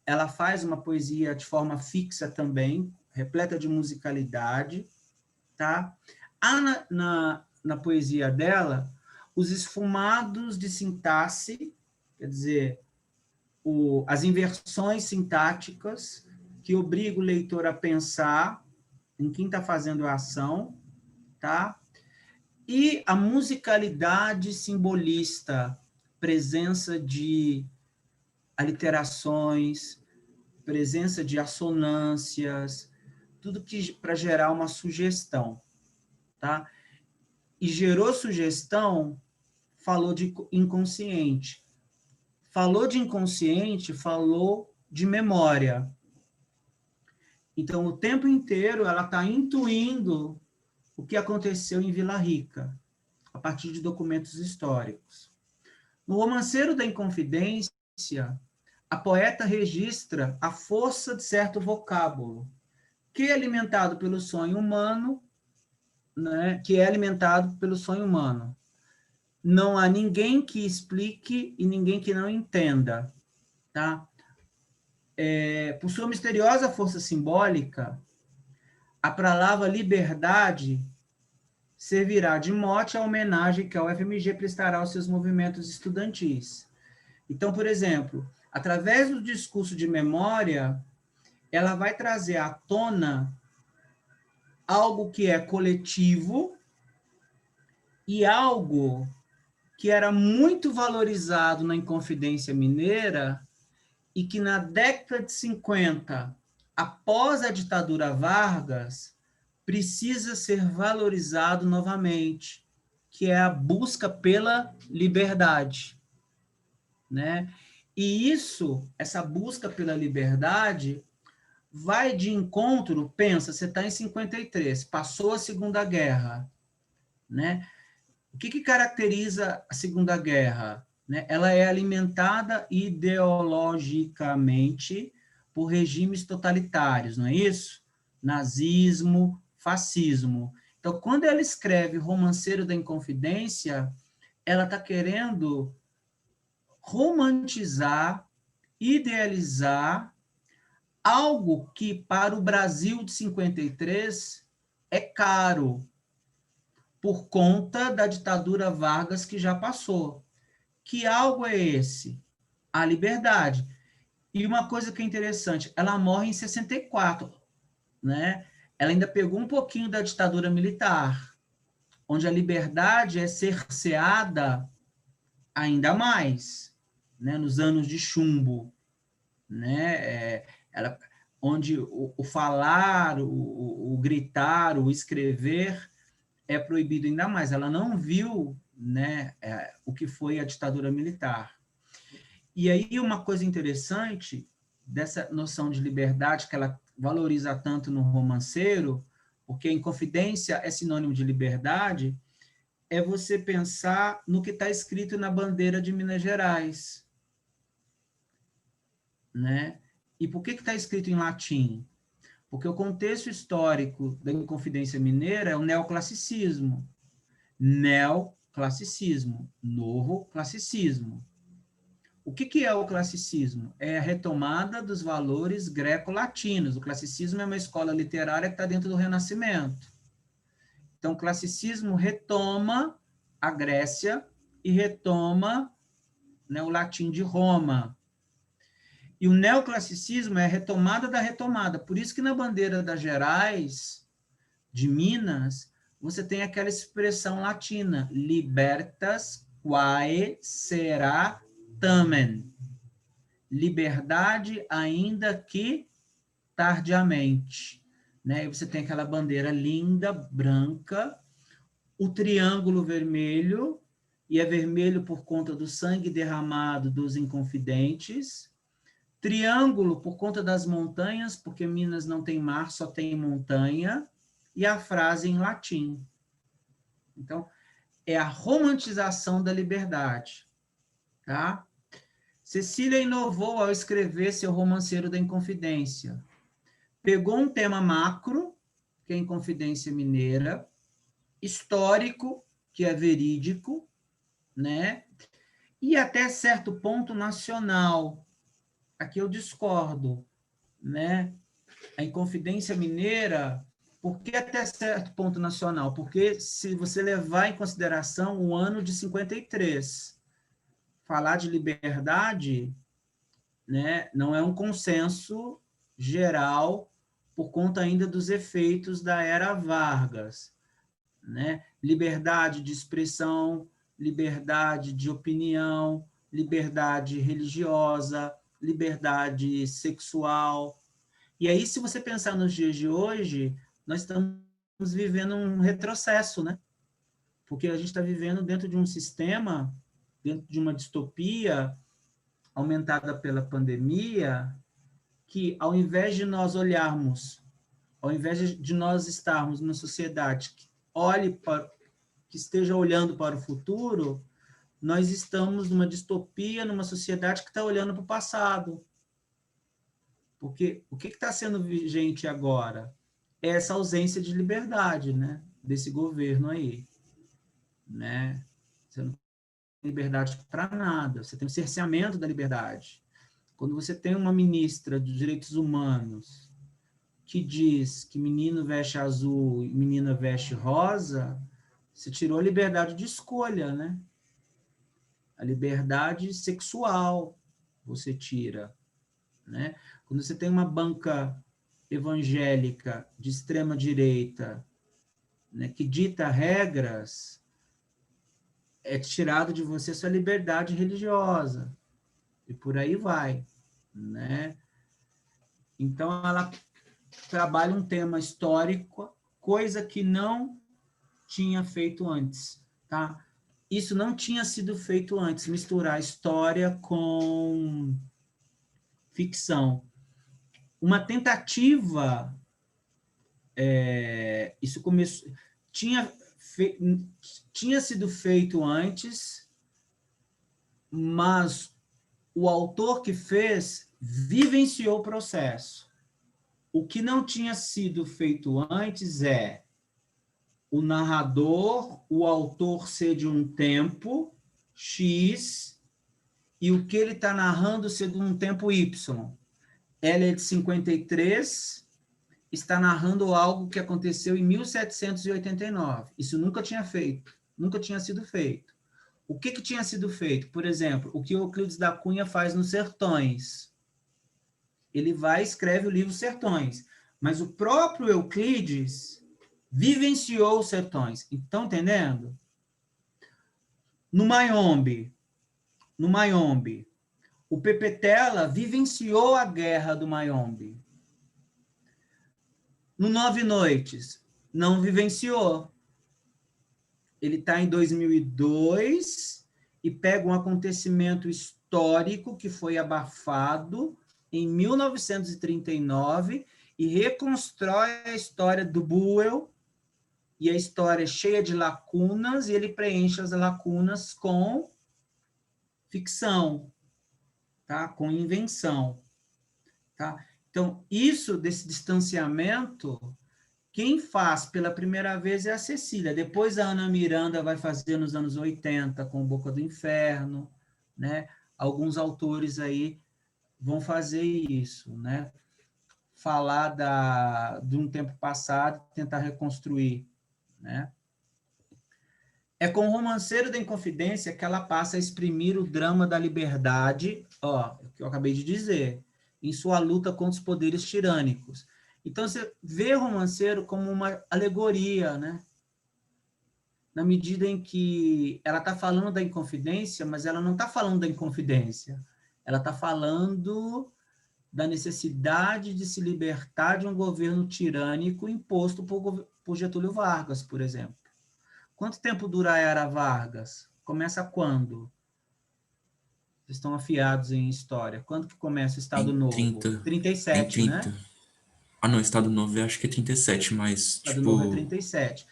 ela faz uma poesia de forma fixa também, repleta de musicalidade. Tá? Há na poesia dela os esfumados de sintaxe, quer dizer, as inversões sintáticas que obrigam o leitor a pensar em quem está fazendo a ação, tá? E a musicalidade simbolista, presença de aliterações, presença de assonâncias, tudo que para gerar uma sugestão, tá? E gerou sugestão, falou de inconsciente. Falou de inconsciente, falou de memória. Então, o tempo inteiro ela está intuindo o que aconteceu em Vila Rica, a partir de documentos históricos. No Romanceiro da Inconfidência, a poeta registra a força de certo vocábulo, que, alimentado pelo sonho humano, né, que é alimentado pelo sonho humano. Não há ninguém que explique e ninguém que não entenda. Tá? Por sua misteriosa força simbólica, a palavra liberdade servirá de mote à homenagem que a UFMG prestará aos seus movimentos estudantis. Então, por exemplo, através do discurso de memória, ela vai trazer à tona algo que é coletivo e algo que era muito valorizado na Inconfidência Mineira e que na década de 50, após a ditadura Vargas, precisa ser valorizado novamente, que é a busca pela liberdade, né? E isso, essa busca pela liberdade, vai de encontro, pensa, você está em 53, passou a Segunda Guerra, né? O que caracteriza a Segunda Guerra? Né? Ela é alimentada ideologicamente por regimes totalitários, não é isso? Nazismo, fascismo. Então, quando ela escreve Romanceiro da Inconfidência, ela está querendo romantizar, idealizar algo que, para o Brasil de 53, é caro, por conta da ditadura Vargas que já passou. Que algo é esse? A liberdade. E uma coisa que é interessante, ela morre em 64, né? Ela ainda pegou um pouquinho da ditadura militar, onde a liberdade é cerceada ainda mais, né? Nos anos de chumbo, né? Onde o falar, o gritar, o escrever é proibido ainda mais. Ela não viu, né, o que foi a ditadura militar. E aí uma coisa interessante dessa noção de liberdade que ela valoriza tanto no Romanceiro, porque Inconfidência é sinônimo de liberdade, é você pensar no que está escrito na bandeira de Minas Gerais, né? E por que está escrito em latim? Porque o contexto histórico da Inconfidência Mineira é o neoclassicismo. Neoclassicismo, novo classicismo. O que é o classicismo? É a retomada dos valores greco-latinos. O classicismo é uma escola literária que está dentro do Renascimento. Então, o classicismo retoma a Grécia e retoma, né, o latim de Roma. E o neoclassicismo é a retomada da retomada. Por isso que na bandeira das Gerais, de Minas, você tem aquela expressão latina, libertas quae sera tamen. Liberdade ainda que tardiamente. Né? E você tem aquela bandeira linda, branca, o triângulo vermelho, e é vermelho por conta do sangue derramado dos inconfidentes, triângulo por conta das montanhas, porque Minas não tem mar, só tem montanha, e a frase em latim. Então, é a romantização da liberdade. Tá? Cecília inovou ao escrever seu Romanceiro da Inconfidência. Pegou um tema macro, que é a Inconfidência Mineira, histórico, que é verídico, né? E até certo ponto nacional. Aqui eu discordo, né? A Inconfidência Mineira, por que até certo ponto nacional? Porque se você levar em consideração o ano de 53, falar de liberdade, né, não é um consenso geral por conta ainda dos efeitos da era Vargas, né? Liberdade de expressão, liberdade de opinião, liberdade religiosa, liberdade sexual. E aí, se você pensar nos dias de hoje, nós estamos vivendo um retrocesso, né? Porque a gente está vivendo dentro de um sistema, dentro de uma distopia aumentada pela pandemia, que ao invés de nós olharmos, ao invés de nós estarmos numa sociedade que que esteja olhando para o futuro, nós estamos numa distopia, numa sociedade que está olhando para o passado. Porque o que está sendo vigente agora? É essa ausência de liberdade, né? desse governo aí, né? Você não tem liberdade para nada, você tem o cerceamento da liberdade. Quando você tem uma ministra dos direitos humanos que diz que menino veste azul e menina veste rosa, você tirou a liberdade de escolha, né? A liberdade sexual você tira, né? Quando você tem uma banca evangélica de extrema direita, né, que dita regras, é tirado de você sua liberdade religiosa e por aí vai, né? Então ela trabalha um tema histórico, coisa que não tinha feito antes, tá? Isso não tinha sido feito antes, misturar história com ficção. Uma tentativa, isso começou, tinha sido feito antes, mas o autor que fez vivenciou o processo. O que não tinha sido feito antes é o narrador, o autor ser de um tempo X e o que ele está narrando ser de um tempo Y. Ela é de 53, está narrando algo que aconteceu em 1789. Isso nunca tinha sido feito. O que tinha sido feito? Por exemplo, o que Euclides da Cunha faz nos Sertões. Ele vai e escreve o livro Sertões, mas o próprio Euclides vivenciou os sertões. Estão entendendo? No Mayombe, o Pepetela vivenciou a guerra do Mayombe. No Nove Noites, não vivenciou. Ele está em 2002 e pega um acontecimento histórico que foi abafado em 1939 e reconstrói a história do Buell, e a história é cheia de lacunas, e ele preenche as lacunas com ficção, tá? Com invenção. Tá? Então, isso desse distanciamento, quem faz pela primeira vez é a Cecília. Depois a Ana Miranda vai fazer nos anos 80 com Boca do Inferno, né? Alguns autores aí vão fazer isso, né? Falar de um tempo passado, tentar reconstruir, né? É com o Romanceiro da Inconfidência que ela passa a exprimir o drama da liberdade, que eu acabei de dizer, em sua luta contra os poderes tirânicos. Então, você vê o Romanceiro como uma alegoria, né? Na medida em que ela está falando da Inconfidência, mas ela não está falando da Inconfidência. Ela está falando da necessidade de se libertar de um governo tirânico imposto por Getúlio Vargas, por exemplo. Quanto tempo dura a Era Vargas? Começa quando? Vocês estão afiados em história. Quando que começa o Estado Em Novo? 30. 37, Em né? 30. Ah, não, Estado Novo eu acho que é 37, mas, Estado Novo é tipo... 37.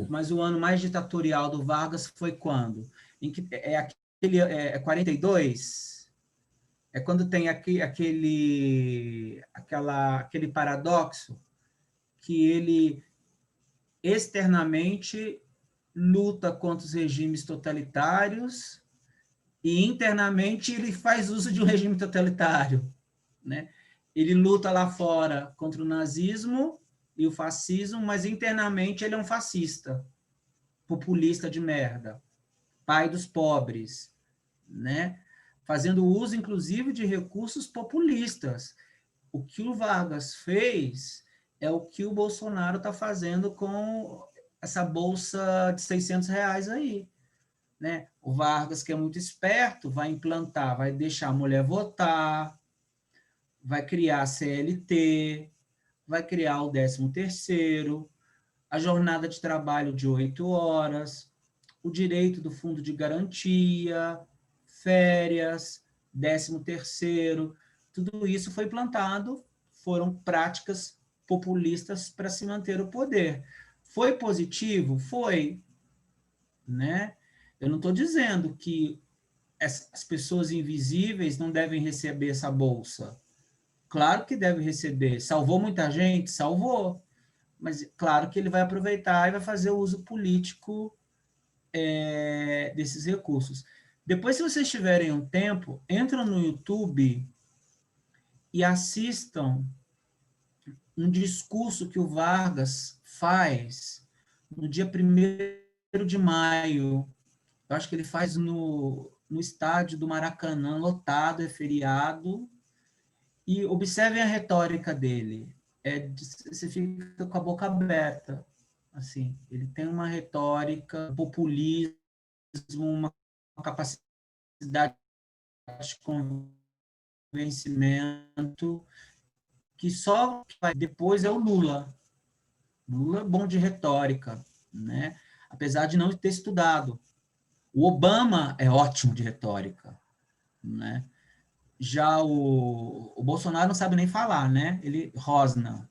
Mas o ano mais ditatorial do Vargas foi quando? Em que é 42? É quando tem aquele paradoxo que ele externamente luta contra os regimes totalitários e internamente ele faz uso de um regime totalitário, né? Ele luta lá fora contra o nazismo e o fascismo, mas internamente ele é um fascista, populista de merda, pai dos pobres, né? Fazendo uso, inclusive, de recursos populistas. O que o Vargas fez é o que o Bolsonaro está fazendo com essa bolsa de R$600 aí, né? O Vargas, que é muito esperto, vai implantar, vai deixar a mulher votar, vai criar a CLT, vai criar o 13º, a jornada de trabalho de 8 horas, o direito do fundo de garantia, férias, 13º, tudo isso foi plantado, foram práticas populistas para se manter o poder. Foi positivo? Foi, né? Eu não estou dizendo que as pessoas invisíveis não devem receber essa bolsa. Claro que deve receber. Salvou muita gente? Salvou. mas claro que ele vai aproveitar e vai fazer o uso político desses recursos. Depois, se vocês tiverem um tempo, entram no YouTube e assistam um discurso que o Vargas faz no dia 1º de maio. Eu acho que ele faz no estádio do Maracanã, lotado, é feriado. E observem a retórica dele. Você fica com a boca aberta. Assim, ele tem uma retórica, um populismo, uma capacidade de convencimento que só vai depois é o Lula. Lula é bom de retórica, né? Apesar de não ter estudado. O Obama é ótimo de retórica, né? Já o Bolsonaro não sabe nem falar, né? Ele rosna,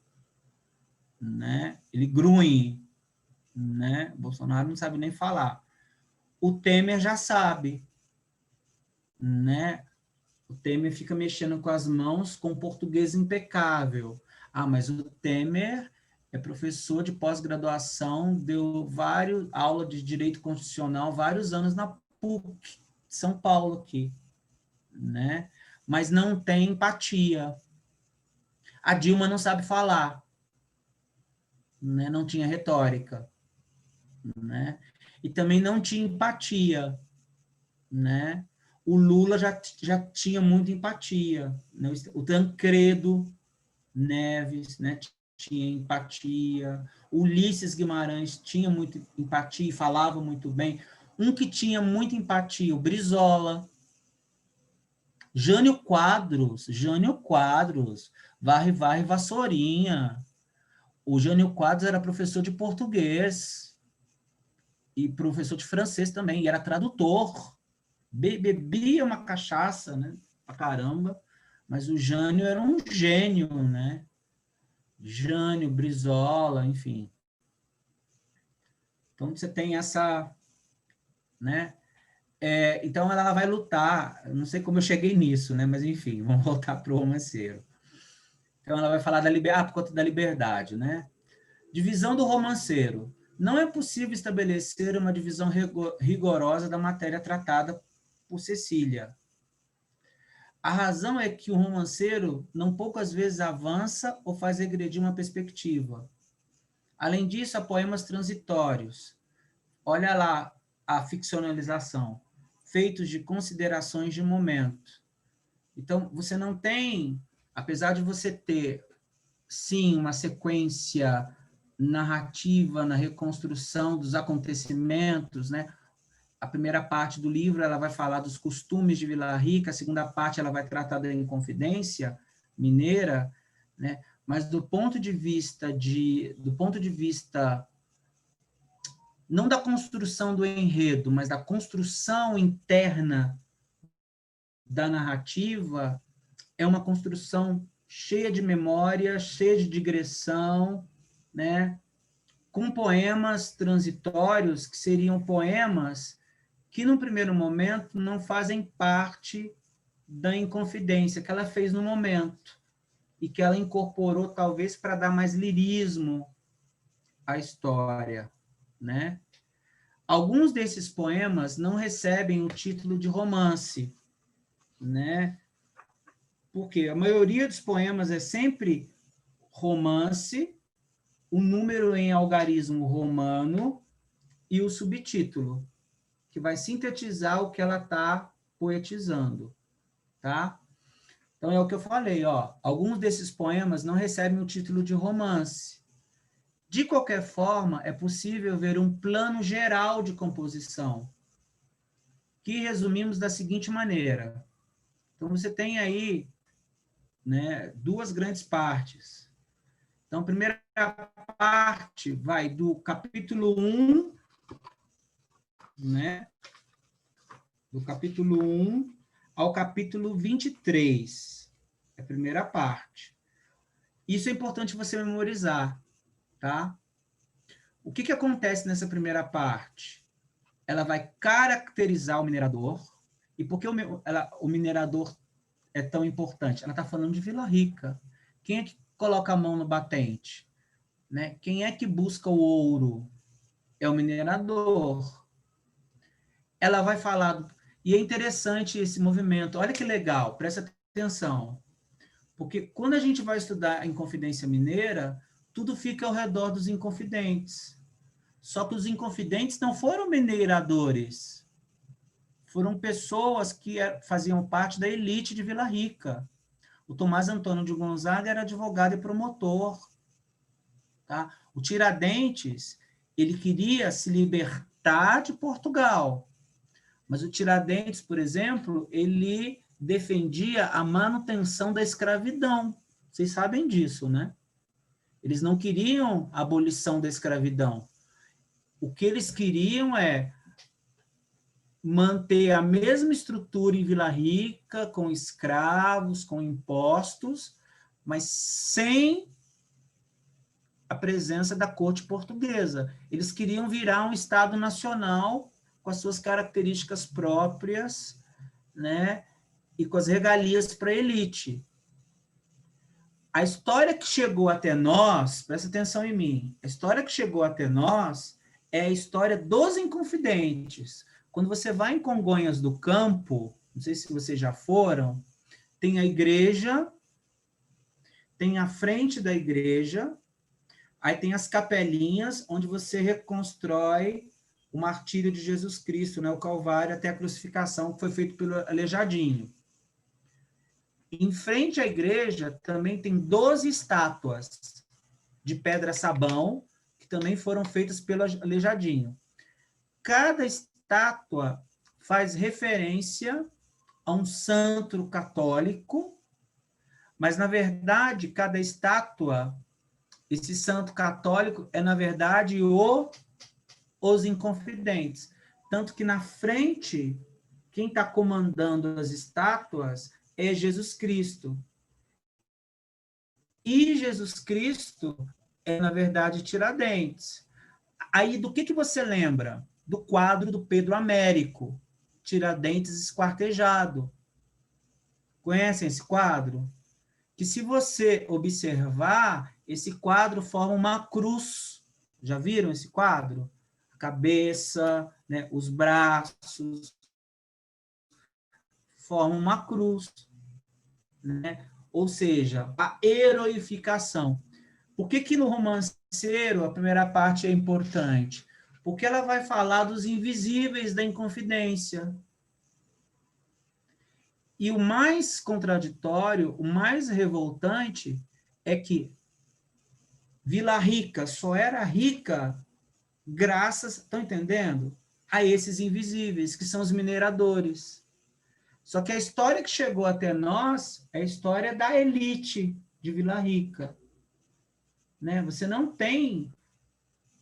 né? Ele grunhe, né? O Bolsonaro não sabe nem falar. O Temer já sabe, né? O Temer fica mexendo com as mãos com português impecável. Ah, mas o Temer é professor de pós-graduação, deu aula de direito constitucional vários anos na PUC, São Paulo aqui, né? Mas não tem empatia. A Dilma não sabe falar, né? Não tinha retórica, né? E também não tinha empatia, né? O Lula já tinha muita empatia, né? O Tancredo Neves, né? Tinha empatia. O Ulisses Guimarães tinha muita empatia e falava muito bem. Um que tinha muita empatia, o Brizola. Jânio Quadros, varre, vassourinha. O Jânio Quadros era professor de português e professor de francês também, e era tradutor. Bebia uma cachaça, né, pra caramba, mas o Jânio era um gênio, né? Jânio, Brizola, enfim. Então, você tem essa, né? Então, ela vai lutar, eu não sei como eu cheguei nisso, né? Mas, enfim, vamos voltar para o romanceiro. Então, ela vai falar por conta da liberdade, né? Divisão do romanceiro. Não é possível estabelecer uma divisão rigorosa da matéria tratada por Cecília. A razão é que o romanceiro não poucas vezes avança ou faz regredir uma perspectiva. Além disso, há poemas transitórios. Olha lá a ficcionalização, feitos de considerações de momento. Então, você não tem, apesar de você ter, sim, uma sequência narrativa na reconstrução dos acontecimentos, né? A primeira parte do livro ela vai falar dos costumes de Vila Rica, a segunda parte ela vai tratar da Inconfidência Mineira, né? Mas do ponto de vista não da construção do enredo, mas da construção interna da narrativa, é uma construção cheia de memória, cheia de digressão, né? Com poemas transitórios, que seriam poemas que, no primeiro momento, não fazem parte da Inconfidência, que ela fez no momento, e que ela incorporou, talvez, para dar mais lirismo à história, né? Alguns desses poemas não recebem o título de romance, né? Porque a maioria dos poemas é sempre romance, o número em algarismo romano e o subtítulo, que vai sintetizar o que ela está poetizando, tá? Então, é o que eu falei, ó. Alguns desses poemas não recebem o título de romance. De qualquer forma, é possível ver um plano geral de composição, que resumimos da seguinte maneira. Então, você tem aí, né, duas grandes partes. Então, a primeira parte vai do capítulo 1, né, do capítulo 1 ao capítulo 23. É a primeira parte. Isso é importante você memorizar, tá? O que acontece nessa primeira parte? Ela vai caracterizar o minerador. E por que o minerador é tão importante? Ela está falando de Vila Rica. Quem é que coloca a mão no batente? né? Quem é que busca o ouro? É o minerador. Ela vai falar... E é interessante esse movimento. Olha que legal, presta atenção. Porque quando a gente vai estudar a Inconfidência Mineira, tudo fica ao redor dos inconfidentes. Só que os inconfidentes não foram mineradores. Foram pessoas que faziam parte da elite de Vila Rica. O Tomás Antônio de Gonzaga era advogado e promotor. Tá? O Tiradentes, ele queria se libertar de Portugal. Mas o Tiradentes, por exemplo, ele defendia a manutenção da escravidão. Vocês sabem disso, né? Eles não queriam a abolição da escravidão. O que eles queriam é manter a mesma estrutura em Vila Rica, com escravos, com impostos, mas sem a presença da corte portuguesa. Eles queriam virar um Estado nacional com as suas características próprias, né, e com as regalias para a elite. A história que chegou até nós, presta atenção em mim, a história que chegou até nós é a história dos inconfidentes. Quando você vai em Congonhas do Campo, não sei se vocês já foram, tem a igreja, tem a frente da igreja, aí tem as capelinhas, onde você reconstrói o martírio de Jesus Cristo, né, o Calvário, até a crucificação, que foi feito pelo Aleijadinho. Em frente à igreja, também tem 12 estátuas de pedra-sabão, que também foram feitas pelo Aleijadinho. Cada estátua faz referência a um santo católico, mas, na verdade, cada estátua, esse santo católico, é, na verdade, os inconfidentes. Tanto que, na frente, quem está comandando as estátuas é Jesus Cristo. E Jesus Cristo é, na verdade, Tiradentes. Aí, do que você lembra? Do quadro do Pedro Américo, Tiradentes esquartejado. Conhecem esse quadro? Que, se você observar, esse quadro forma uma cruz. Já viram esse quadro? A cabeça, né, os braços, formam uma cruz, né? Ou seja, a heroificação. Por que no Romanceiro a primeira parte é importante? Porque ela vai falar dos invisíveis da Inconfidência. E o mais contraditório, o mais revoltante, é que Vila Rica só era rica graças, estão entendendo? A esses invisíveis, que são os mineradores. Só que a história que chegou até nós é a história da elite de Vila Rica. Né? Você não tem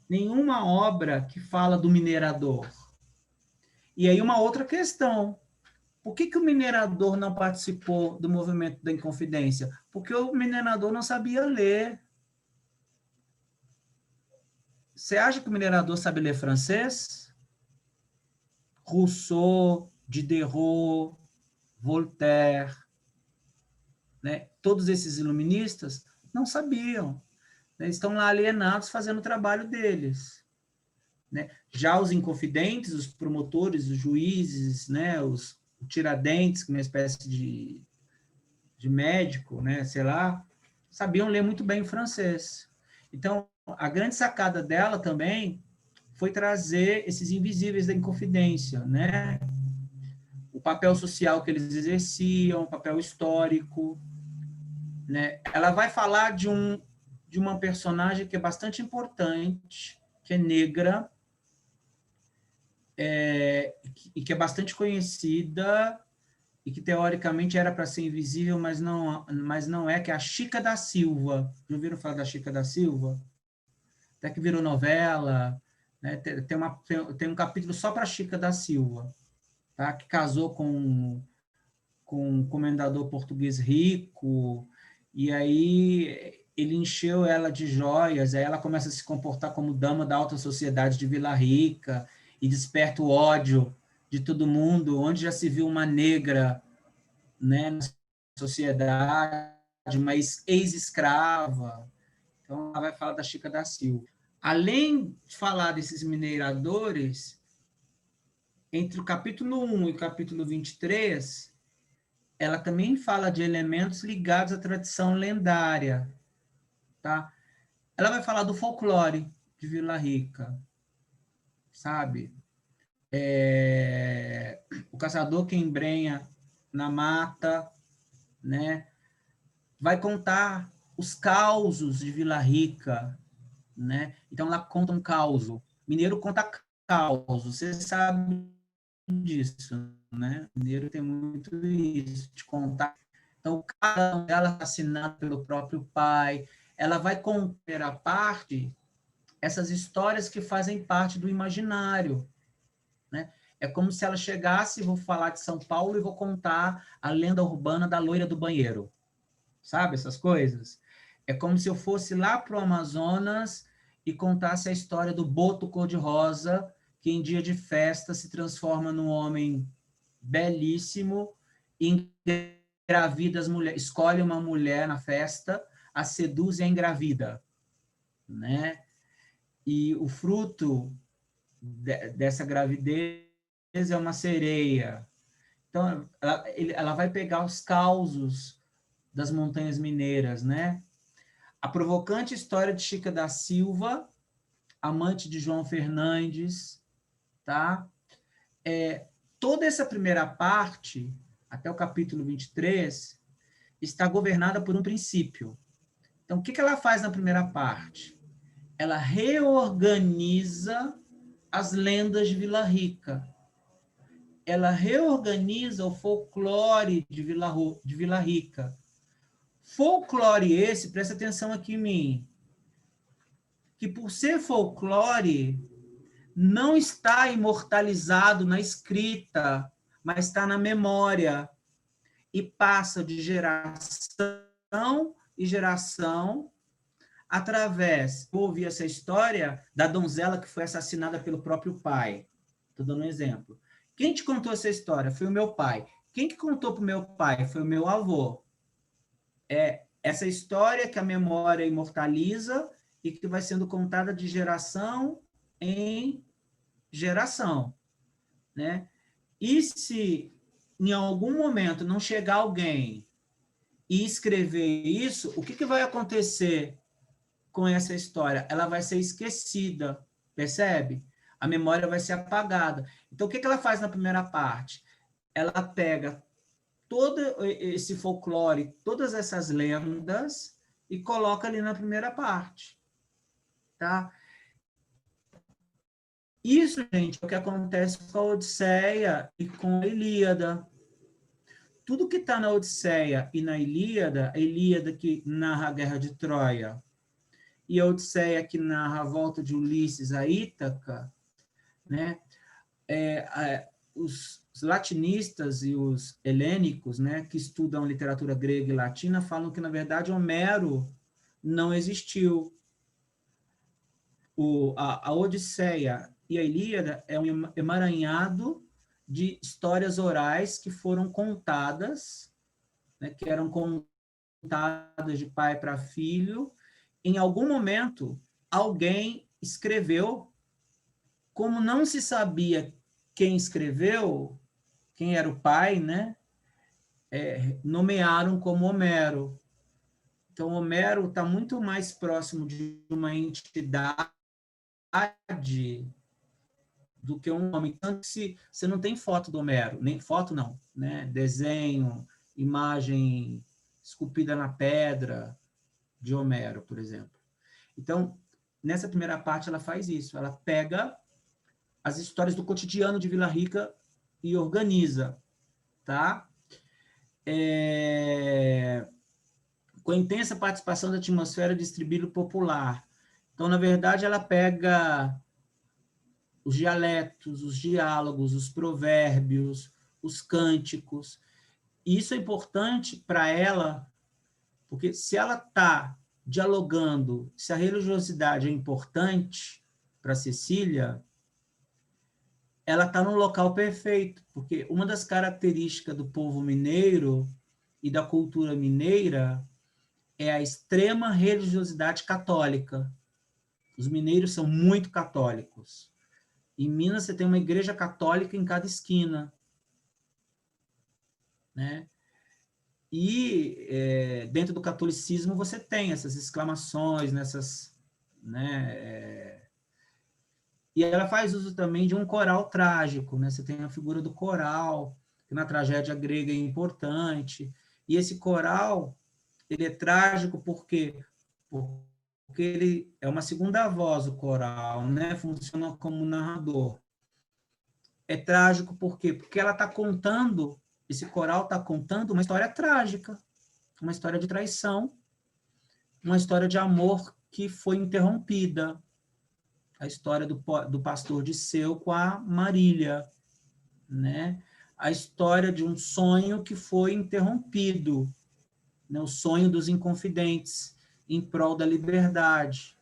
nenhuma obra que fala do minerador. E aí uma outra questão. Por que o minerador não participou do movimento da Inconfidência? Porque o minerador não sabia ler. Você acha que o minerador sabe ler francês? Rousseau, Diderot, Voltaire, né? Todos esses iluministas não sabiam. Eles estão lá alienados fazendo o trabalho deles. Né? Já os inconfidentes, os promotores, os juízes, né? Os Tiradentes, que é uma espécie de médico, né? Sei lá, sabiam ler muito bem o francês. Então, a grande sacada dela também foi trazer esses invisíveis da Inconfidência, né? O papel social que eles exerciam, o papel histórico, né? Ela vai falar de uma personagem que é bastante importante, que é negra, e que é bastante conhecida, e que teoricamente era para ser invisível, mas não é, que é a Chica da Silva. Já ouviram falar da Chica da Silva? Até que virou novela, né? Tem um capítulo só para a Chica da Silva, tá? Que casou com um comendador português rico, e aí ele encheu ela de joias, aí ela começa a se comportar como dama da alta sociedade de Vila Rica, e desperta o ódio de todo mundo, onde já se viu uma negra, né, na sociedade, mas ex-escrava. Então, ela vai falar da Chica da Silva. Além de falar desses mineradores, entre o capítulo 1 e o capítulo 23, ela também fala de elementos ligados à tradição lendária, tá? Ela vai falar do folclore de Vila Rica, sabe? O caçador que embrenha na mata, né? Vai contar os causos de Vila Rica, né? Então, ela conta um causo. Mineiro conta causo, você sabe disso, né? Mineiro tem muito isso, de contar. Então, cada um dela é assinado pelo próprio pai. Ela vai contar a parte essas histórias que fazem parte do imaginário, né? É como se ela chegasse, vou falar de São Paulo e vou contar a lenda urbana da loira do banheiro, sabe? Essas coisas. É como se eu fosse lá para o Amazonas e contasse a história do boto cor-de-rosa, que em dia de festa se transforma num homem belíssimo, engravida as mulheres, escolhe uma mulher na festa, a seduz e a engravida, né? E o fruto dessa gravidez é uma sereia. Então, ela vai pegar os causos das montanhas mineiras, né? A provocante história de Chica da Silva, amante de João Fernandes, tá? Toda essa primeira parte, até o capítulo 23, está governada por um princípio. Então, o que ela faz na primeira parte? Ela reorganiza as lendas de Vila Rica. Ela reorganiza o folclore de Vila Rica. Folclore esse, presta atenção aqui em mim, que por ser folclore, não está imortalizado na escrita, mas está na memória e passa de geração em geração através, eu ouvi essa história da donzela que foi assassinada pelo próprio pai. Estou dando um exemplo. Quem te contou essa história? Foi o meu pai. Quem que contou para o meu pai? Foi o meu avô. É essa história que a memória imortaliza e que vai sendo contada de geração em geração, né? E se em algum momento não chegar alguém e escrever isso, o que vai acontecer com essa história? Ela vai ser esquecida, percebe? A memória vai ser apagada. Então, o que ela faz na primeira parte? Ela pega todo esse folclore, todas essas lendas e coloca ali na primeira parte, tá? Isso, gente, é o que acontece com a Odisseia e com a Ilíada. Tudo que está na Odisseia e na Ilíada, a Ilíada que narra a Guerra de Troia e a Odisseia que narra a volta de Ulisses a Ítaca, né? Os latinistas e os helênicos, né, que estudam literatura grega e latina, falam que, na verdade, Homero não existiu. A Odisseia e a Ilíada é um emaranhado de histórias orais que foram contadas, né, que eram contadas de pai para filho. Em algum momento, alguém escreveu, como não se sabia quem escreveu, quem era o pai, né? Nomearam como Homero. Então, Homero está muito mais próximo de uma entidade do que um homem. Tanto que você não tem foto do Homero, nem foto não, né? Desenho, imagem esculpida na pedra de Homero, por exemplo. Então, nessa primeira parte, ela faz isso. Ela pega as histórias do cotidiano de Vila Rica e organiza, tá? Com a intensa participação da atmosfera de estribilho popular. Então, na verdade, ela pega os dialetos, os diálogos, os provérbios, os cânticos. E isso é importante para ela, porque se ela está dialogando, se a religiosidade é importante para Cecília, ela está no local perfeito, porque uma das características do povo mineiro e da cultura mineira é a extrema religiosidade católica. Os mineiros são muito católicos. Em Minas, você tem uma igreja católica em cada esquina, né? E dentro do catolicismo você tem essas exclamações, né? E ela faz uso também de um coral trágico, né? Você tem a figura do coral, que na tragédia grega é importante. E esse coral, ele é trágico porque ele é uma segunda voz, o coral, né? Funciona como narrador. É trágico por quê? Porque ela está contando, esse coral está contando uma história trágica, uma história de traição, uma história de amor que foi interrompida, a história do pastor Disseu com a Marília, né? A história de um sonho que foi interrompido, né? O sonho dos inconfidentes em prol da liberdade.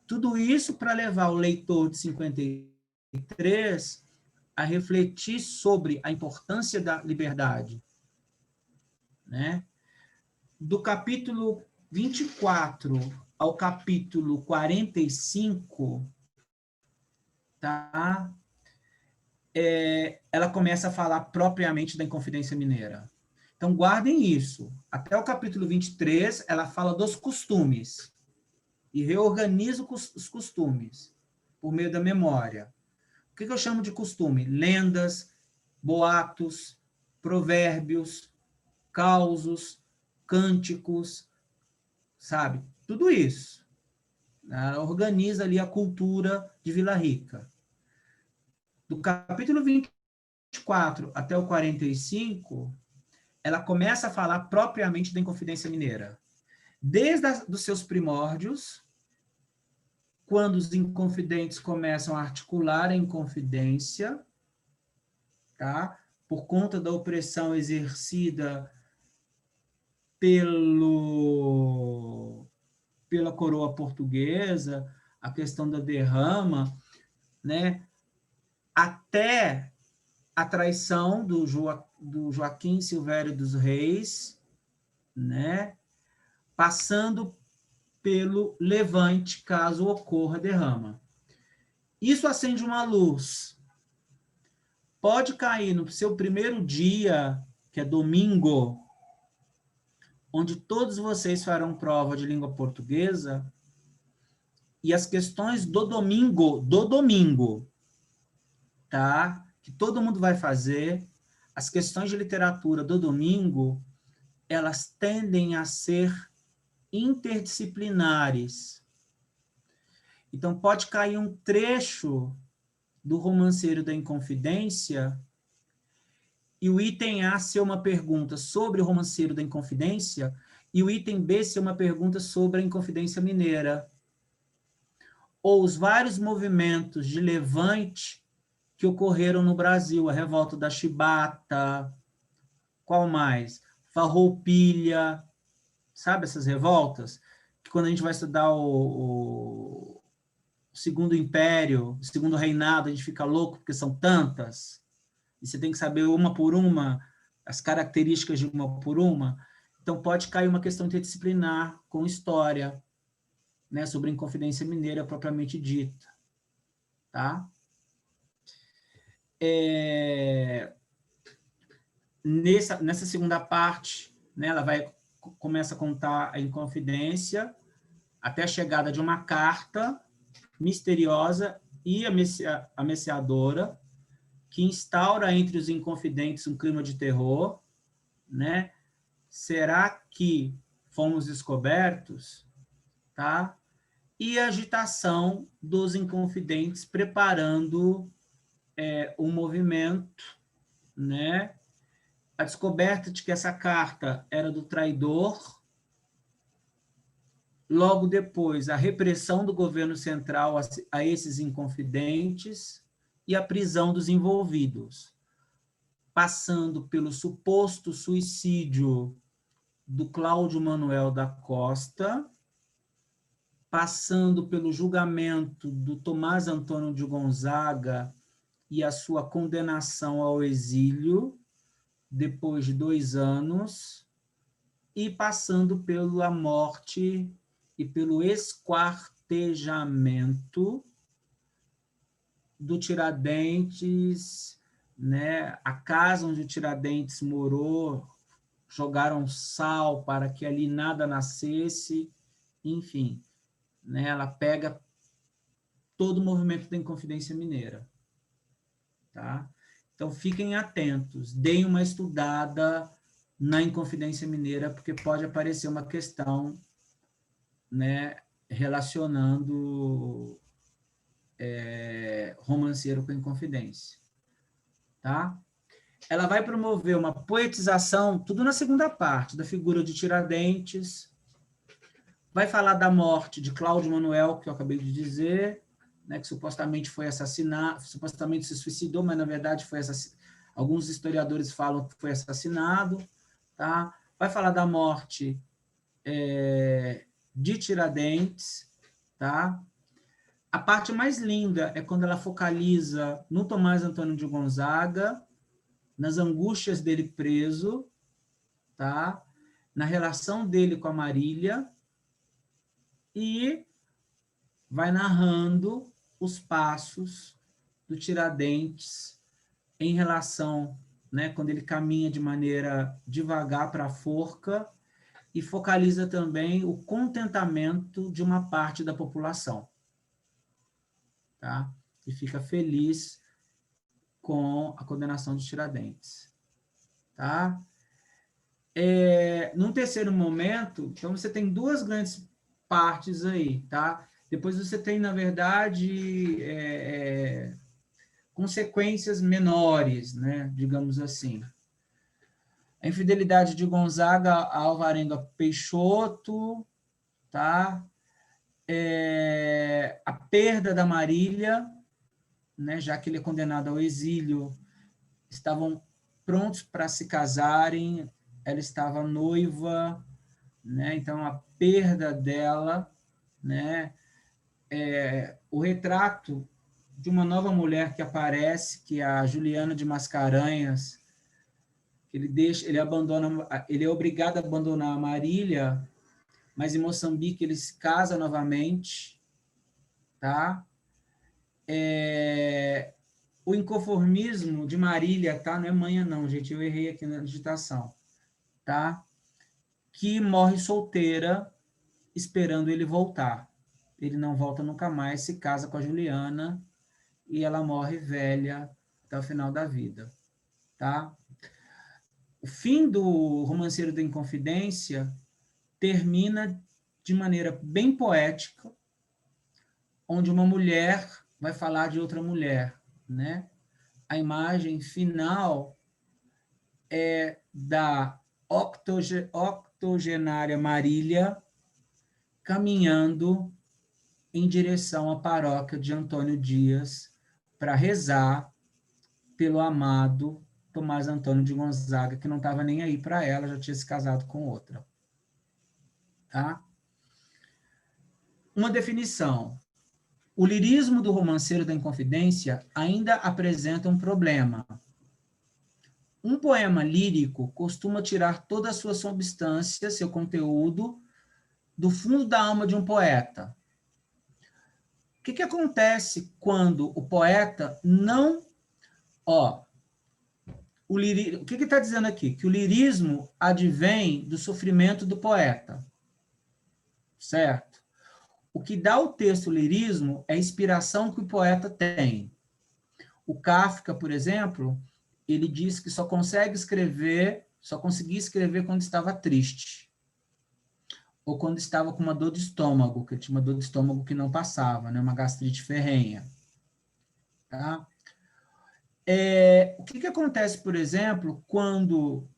Tudo isso para levar o leitor de 53 a refletir sobre a importância da liberdade, né? Do capítulo 24 ao capítulo 45, tá? Ela começa a falar propriamente da Inconfidência Mineira. Então, guardem isso. Até o capítulo 23, ela fala dos costumes e reorganiza os costumes por meio da memória. O que eu chamo de costume? Lendas, boatos, provérbios, causos, cânticos, sabe? Tudo isso. Ela organiza ali a cultura de Vila Rica. Do capítulo 24 até o 45, ela começa a falar propriamente da Inconfidência Mineira. Desde dos seus primórdios, quando os inconfidentes começam a articular a Inconfidência, tá? Por conta da opressão exercida pela coroa portuguesa, a questão da derrama, né? Até a traição do Joaquim Silvério dos Reis, né? Passando pelo levante, caso ocorra derrama. Isso acende uma luz. Pode cair no seu primeiro dia, que é domingo, onde todos vocês farão prova de língua portuguesa, e as questões do domingo, tá? Que todo mundo vai fazer, as questões de literatura do domingo, elas tendem a ser interdisciplinares. Então, pode cair um trecho do Romanceiro da Inconfidência e o item A ser uma pergunta sobre o Romanceiro da Inconfidência e o item B ser uma pergunta sobre a Inconfidência Mineira. Ou os vários movimentos de levante que ocorreram no Brasil, a revolta da Chibata, qual mais? Farroupilha, sabe essas revoltas? Que quando a gente vai estudar o Segundo Império, o Segundo Reinado, a gente fica louco porque são tantas, e você tem que saber uma por uma, as características de uma por uma. Então, pode cair uma questão interdisciplinar com história, né, sobre a Inconfidência Mineira propriamente dita. Tá? Nessa segunda parte, né, ela começa a contar a Inconfidência até a chegada de uma carta misteriosa e ameaçadora que instaura entre os inconfidentes um clima de terror, né? Será que fomos descobertos? Tá? E a agitação dos inconfidentes preparando um movimento, né? A descoberta de que essa carta era do traidor, logo depois a repressão do governo central a esses inconfidentes e a prisão dos envolvidos, passando pelo suposto suicídio do Cláudio Manuel da Costa, passando pelo julgamento do Tomás Antônio de Gonzaga e a sua condenação ao exílio, depois de 2 anos, e passando pela morte e pelo esquartejamento do Tiradentes, né? A casa onde o Tiradentes morou, jogaram sal para que ali nada nascesse, enfim, né? Ela pega todo o movimento da Inconfidência Mineira, tá? Então, fiquem atentos, deem uma estudada na Inconfidência Mineira, porque pode aparecer uma questão, né, relacionando romanceiro com Inconfidência, tá? Ela vai promover uma poetização, tudo na segunda parte, da figura de Tiradentes, vai falar da morte de Cláudio Manuel, que eu acabei de dizer, né, que supostamente foi assassinado, supostamente se suicidou, mas na verdade foi assassinado. Alguns historiadores falam que foi assassinado, tá? Vai falar da morte de Tiradentes, tá? A parte mais linda é quando ela focaliza no Tomás Antônio de Gonzaga, nas angústias dele preso, tá? Na relação dele com a Marília, e vai narrando os passos do Tiradentes em relação, né, quando ele caminha de maneira devagar para a forca, e focaliza também o contentamento de uma parte da população, tá? E fica feliz com a condenação de Tiradentes, tá? Num terceiro momento, então você tem duas grandes partes aí, tá? Depois você tem, na verdade, consequências menores, né? Digamos assim. A infidelidade de Gonzaga a Alvarenga Peixoto, tá? A perda da Marília, né? Já que ele é condenado ao exílio, estavam prontos para se casarem, ela estava noiva, né? Então a perda dela, né? O retrato de uma nova mulher que aparece, que é a Juliana de Mascarenhas, ele é obrigado a abandonar a Marília, mas em Moçambique ele se casa novamente, tá? O inconformismo de Marília, tá? Não é manha não, gente, eu errei aqui na digitação, tá? Que morre solteira, esperando ele voltar. Ele não volta nunca mais, se casa com a Juliana e ela morre velha até o final da vida, tá? O fim do Romanceiro da Inconfidência termina de maneira bem poética, onde uma mulher vai falar de outra mulher, né? A imagem final é da octogenária Marília caminhando em direção à paróquia de Antônio Dias para rezar pelo amado Tomás Antônio de Gonzaga, que não estava nem aí para ela, já tinha se casado com outra. Tá? Uma definição. O lirismo do Romanceiro da Inconfidência ainda apresenta um problema. Um poema lírico costuma tirar toda a sua substância, seu conteúdo, do fundo da alma de um poeta. O que acontece quando o poeta não... O que está dizendo aqui? Que o lirismo advém do sofrimento do poeta. Certo? O que dá ao texto lirismo é a inspiração que o poeta tem. O Kafka, por exemplo, ele diz que só conseguia escrever quando estava triste. Ou quando estava com uma dor de estômago, que ele tinha uma dor de estômago que não passava, né? Uma gastrite ferrenha. Tá? O que acontece, por exemplo, quando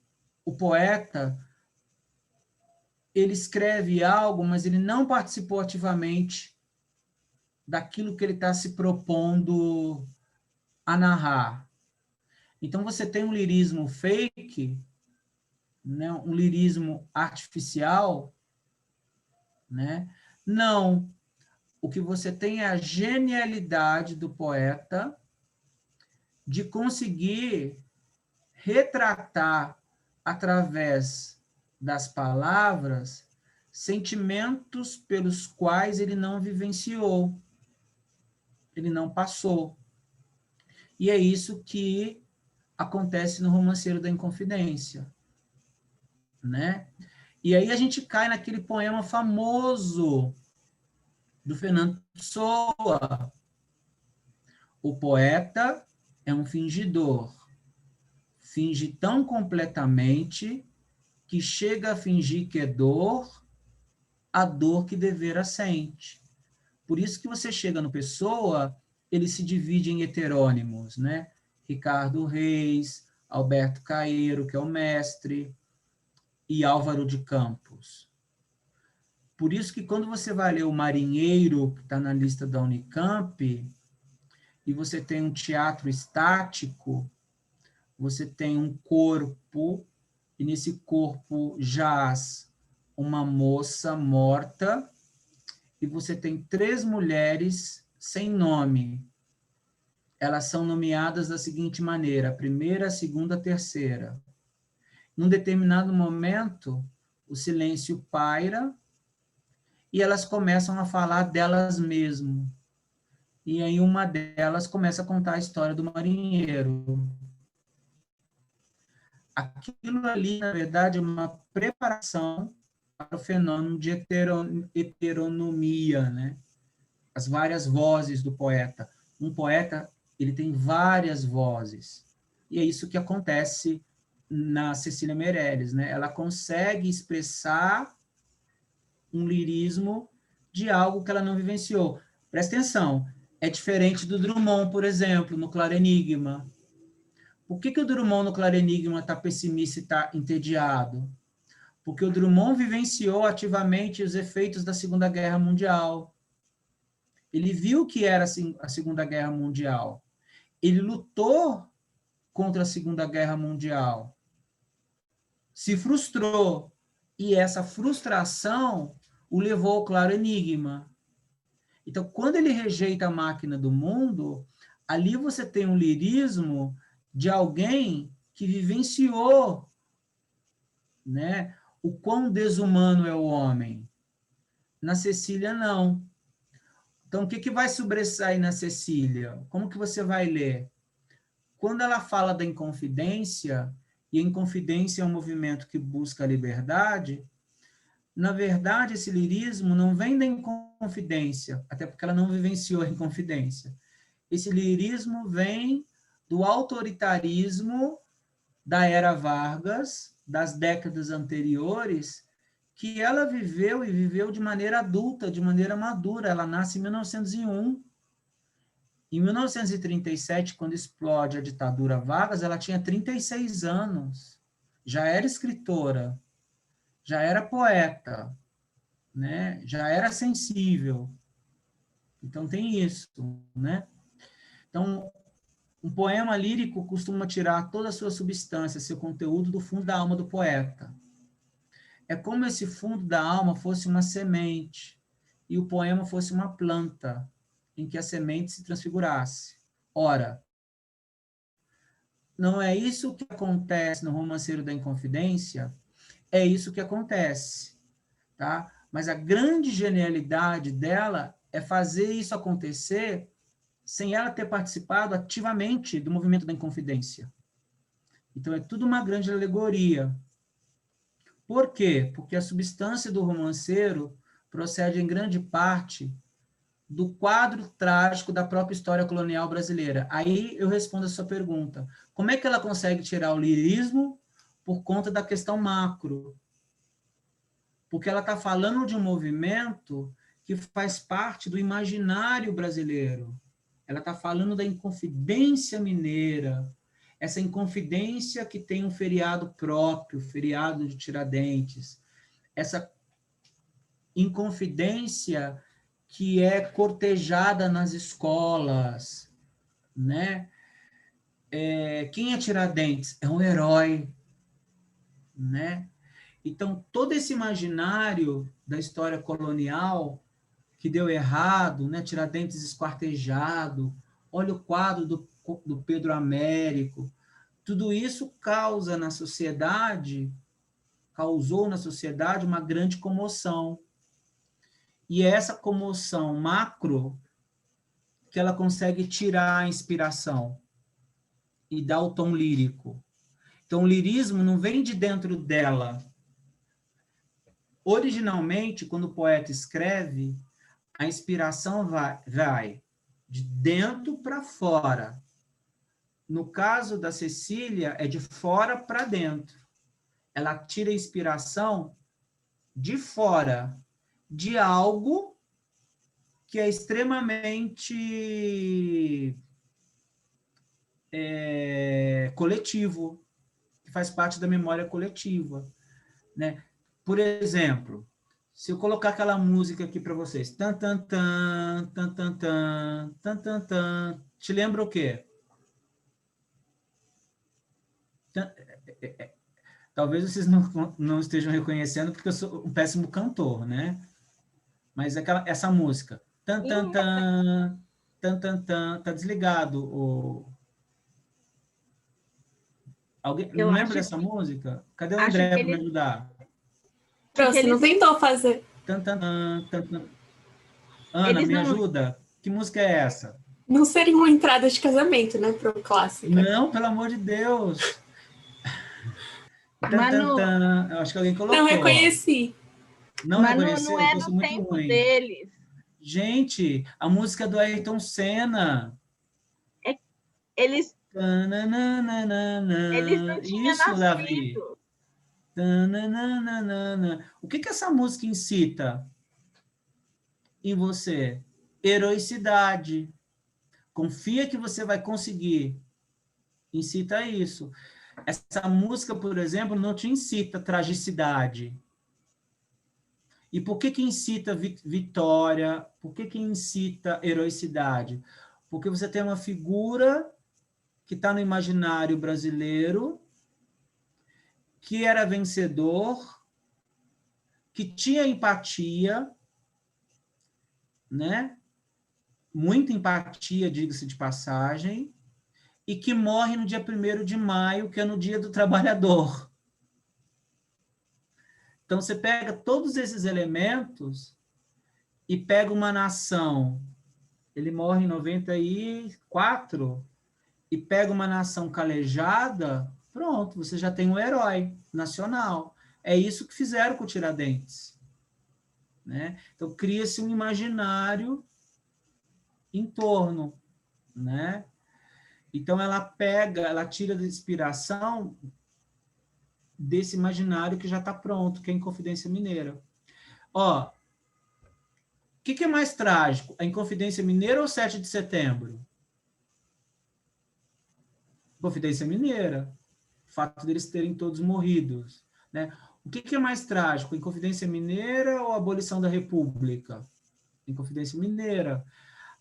o poeta ele escreve algo, mas ele não participou ativamente daquilo que ele está se propondo a narrar. Então, você tem um lirismo fake, né? Um lirismo artificial, né? Não. O que você tem é a genialidade do poeta de conseguir retratar, através das palavras sentimentos pelos quais ele não vivenciou, ele não passou. E é isso que acontece no Romanceiro da Inconfidência, né? E aí a gente cai naquele poema famoso do Fernando Pessoa. O poeta é um fingidor. Finge tão completamente que chega a fingir que é dor, a dor que devera sente. Por isso que você chega no Pessoa, ele se divide em heterônimos, né? Ricardo Reis, Alberto Caeiro, que é o mestre, e Álvaro de Campos. Por isso que quando você vai ler o Marinheiro, que está na lista da Unicamp, e você tem um teatro estático, você tem um corpo, e nesse corpo jaz uma moça morta, e você tem 3 mulheres sem nome. Elas são nomeadas da seguinte maneira: a primeira, a segunda, a terceira. Num determinado momento, o silêncio paira e elas começam a falar delas mesmas. E aí uma delas começa a contar a história do marinheiro. Aquilo ali, na verdade, é uma preparação para o fenômeno de heteronomia, né? As várias vozes do poeta. Um poeta, ele tem várias vozes. E é isso que acontece na Cecília Meirelles, né? Ela consegue expressar um lirismo de algo que ela não vivenciou. Presta atenção, é diferente do Drummond, por exemplo, no Claro Enigma. Por que o Drummond no Claro Enigma está pessimista e está entediado? Porque o Drummond vivenciou ativamente os efeitos da Segunda Guerra Mundial. Ele viu o que era a Segunda Guerra Mundial. Ele lutou contra a Segunda Guerra Mundial. Se frustrou. E essa frustração o levou ao Claro Enigma. Então, quando ele rejeita a máquina do mundo, ali você tem um lirismo de alguém que vivenciou, né, o quão desumano é o homem. Na Cecília, não. Então, o que vai sobressair na Cecília? Como que você vai ler? Quando ela fala da Inconfidência, e a Inconfidência é um movimento que busca a liberdade, na verdade, esse lirismo não vem da Inconfidência, até porque ela não vivenciou a Inconfidência. Esse lirismo vem do autoritarismo da era Vargas, das décadas anteriores, que ela viveu e viveu de maneira adulta, de maneira madura. Ela nasce em 1901. Em 1937, quando explode a ditadura Vargas, ela tinha 36 anos. Já era escritora, já era poeta, né? Já era sensível. Então tem isso, né? Então, um poema lírico costuma tirar toda a sua substância, seu conteúdo do fundo da alma do poeta. É como se esse fundo da alma fosse uma semente e o poema fosse uma planta em que a semente se transfigurasse. Ora, não é isso que acontece no Romanceiro da Inconfidência? É isso que acontece, tá? Mas a grande genialidade dela é fazer isso acontecer sem ela ter participado ativamente do movimento da Inconfidência. Então, é tudo uma grande alegoria. Por quê? Porque a substância do romanceiro procede em grande parte do quadro trágico da própria história colonial brasileira. Aí eu respondo a sua pergunta. Como é que ela consegue tirar o lirismo por conta da questão macro? Porque ela está falando de um movimento que faz parte do imaginário brasileiro. Ela está falando da Inconfidência Mineira, essa Inconfidência que tem um feriado próprio, feriado de Tiradentes, essa Inconfidência que é cortejada nas escolas, né? Quem é Tiradentes? É um herói, né? Então, todo esse imaginário da história colonial que deu errado, né? Tiradentes esquartejado, olha o quadro do Pedro Américo, tudo isso causa na sociedade causou na sociedade uma grande comoção. E é essa comoção macro que ela consegue tirar a inspiração e dar o tom lírico. Então, o lirismo não vem de dentro dela. Originalmente, quando o poeta escreve, a inspiração vai de dentro para fora. No caso da Cecília, é de fora para dentro. Ela tira a inspiração de fora, de algo que é extremamente coletivo, que faz parte da memória coletiva, né? Por exemplo, se eu colocar aquela música aqui para vocês, tan tan tan tan tan tan tan tan tan, te lembra o quê? Talvez vocês não estejam reconhecendo porque eu sou um péssimo cantor, né? Mas essa música, tan tan tan tan tan tan, tá desligado. Alguém não lembra dessa música? Cadê o André para me ajudar? Você não tentou fazer. Tan, tan, tan, tan, tan. Ana, me ajuda? Que música é essa? Não seria uma entrada de casamento, né, para o clássico? Não, pelo amor de Deus. Manu, Eu acho que alguém colocou. Não reconheci. Não Manu, reconheceu? não é Eu sou no muito tempo ruim. deles. Gente, a música do Ayrton Senna. Eles não Isso, tinham Davi. nascido. O que essa música incita em você? Heroicidade. Confia que você vai conseguir. Incita isso. Essa música, por exemplo, não te incita tragicidade. E por que incita vitória? Por que incita heroicidade? Porque você tem uma figura que está no imaginário brasileiro, que era vencedor, que tinha empatia, né? Muita empatia, diga-se de passagem, e que morre no dia 1º de maio, que é no Dia do Trabalhador. Então, você pega todos esses elementos e pega uma nação, ele morre em 94, e pega uma nação calejada, pronto, você já tem um herói nacional. É isso que fizeram com o Tiradentes, né? Então, cria-se um imaginário em torno, né? Então, ela tira da inspiração desse imaginário que já está pronto, que é a Inconfidência Mineira. Ó, o que é mais trágico? A Inconfidência Mineira ou 7 de setembro? Inconfidência Mineira. O fato deles terem todos morridos, né? O que é mais trágico? A Inconfidência Mineira ou a abolição da República? Inconfidência Mineira.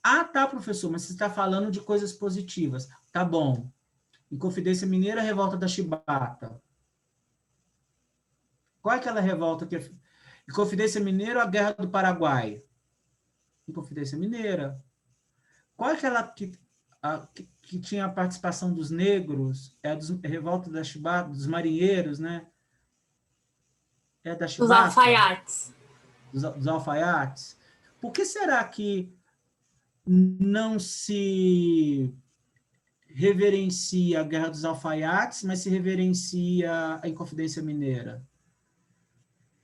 Ah, tá, professor, mas você está falando de coisas positivas. Tá bom. Inconfidência Mineira, revolta da Chibata. Qual é aquela revolta que é... Inconfidência Mineira ou a Guerra do Paraguai? Inconfidência Mineira. Qual é aquela que tinha a participação dos negros? É a revolta da Chibata, dos marinheiros, né? É da Chibata? Dos alfaiates. Dos alfaiates. Por que será que não se reverencia a Guerra dos Alfaiates, mas se reverencia a Inconfidência Mineira?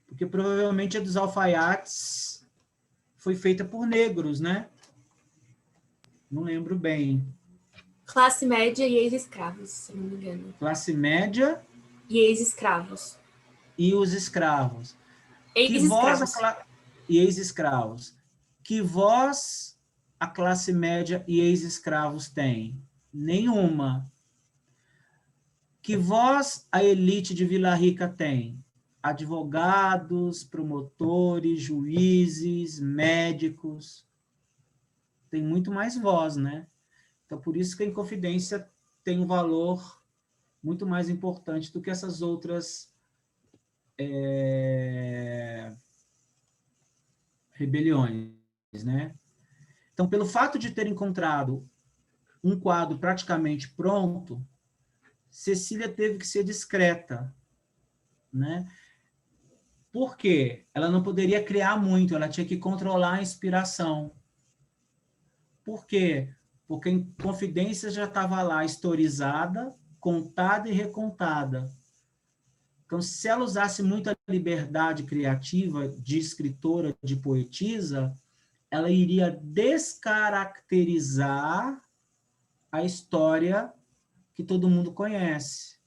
Porque provavelmente a dos alfaiates foi feita por negros, né? Não lembro bem. Classe média e ex-escravos, se não me engano. Classe média e ex-escravos. E os escravos. Ex-escravos. E ex-escravos. Que voz a classe média e ex-escravos têm? Nenhuma. Que voz a elite de Vila Rica tem? Advogados, promotores, juízes, médicos. Tem muito mais voz, né? Então, por isso que a Inconfidência tem um valor muito mais importante do que essas outras rebeliões, né? Então, pelo fato de ter encontrado um quadro praticamente pronto, Cecília teve que ser discreta, né? Por quê? Ela não poderia criar muito, ela tinha que controlar a inspiração. Por quê? Porque a Inconfidência já estava lá historizada, contada e recontada. Então, se ela usasse muita liberdade criativa de escritora, de poetisa, ela iria descaracterizar a história que todo mundo conhece.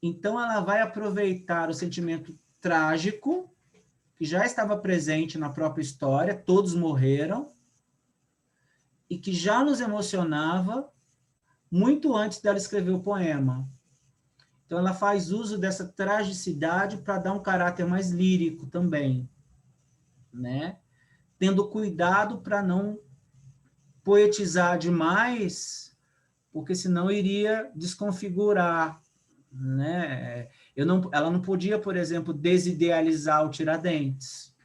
Então, ela vai aproveitar o sentimento trágico, que já estava presente na própria história, todos morreram, e que já nos emocionava muito antes dela escrever o poema. Então, ela faz uso dessa tragicidade para dar um caráter mais lírico também, né? Tendo cuidado para não poetizar demais, porque senão iria desconfigurar, né? Ela não podia, por exemplo, desidealizar o Tiradentes,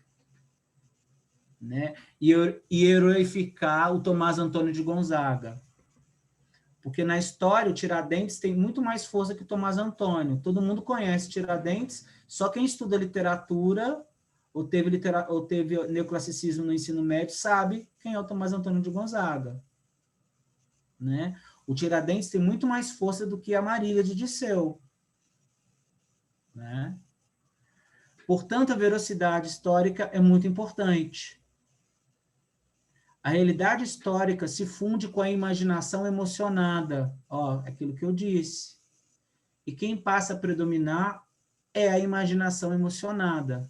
né? E heroificar o Tomás Antônio de Gonzaga. Porque na história o Tiradentes tem muito mais força que o Tomás Antônio. Todo mundo conhece Tiradentes, só quem estuda literatura ou teve neoclassicismo no ensino médio sabe quem é o Tomás Antônio de Gonzaga, né? O Tiradentes tem muito mais força do que a Marília de Dirceu, né? Portanto, a veracidade histórica é muito importante. A realidade histórica se funde com a imaginação emocionada, ó, aquilo que eu disse. E quem passa a predominar é a imaginação emocionada.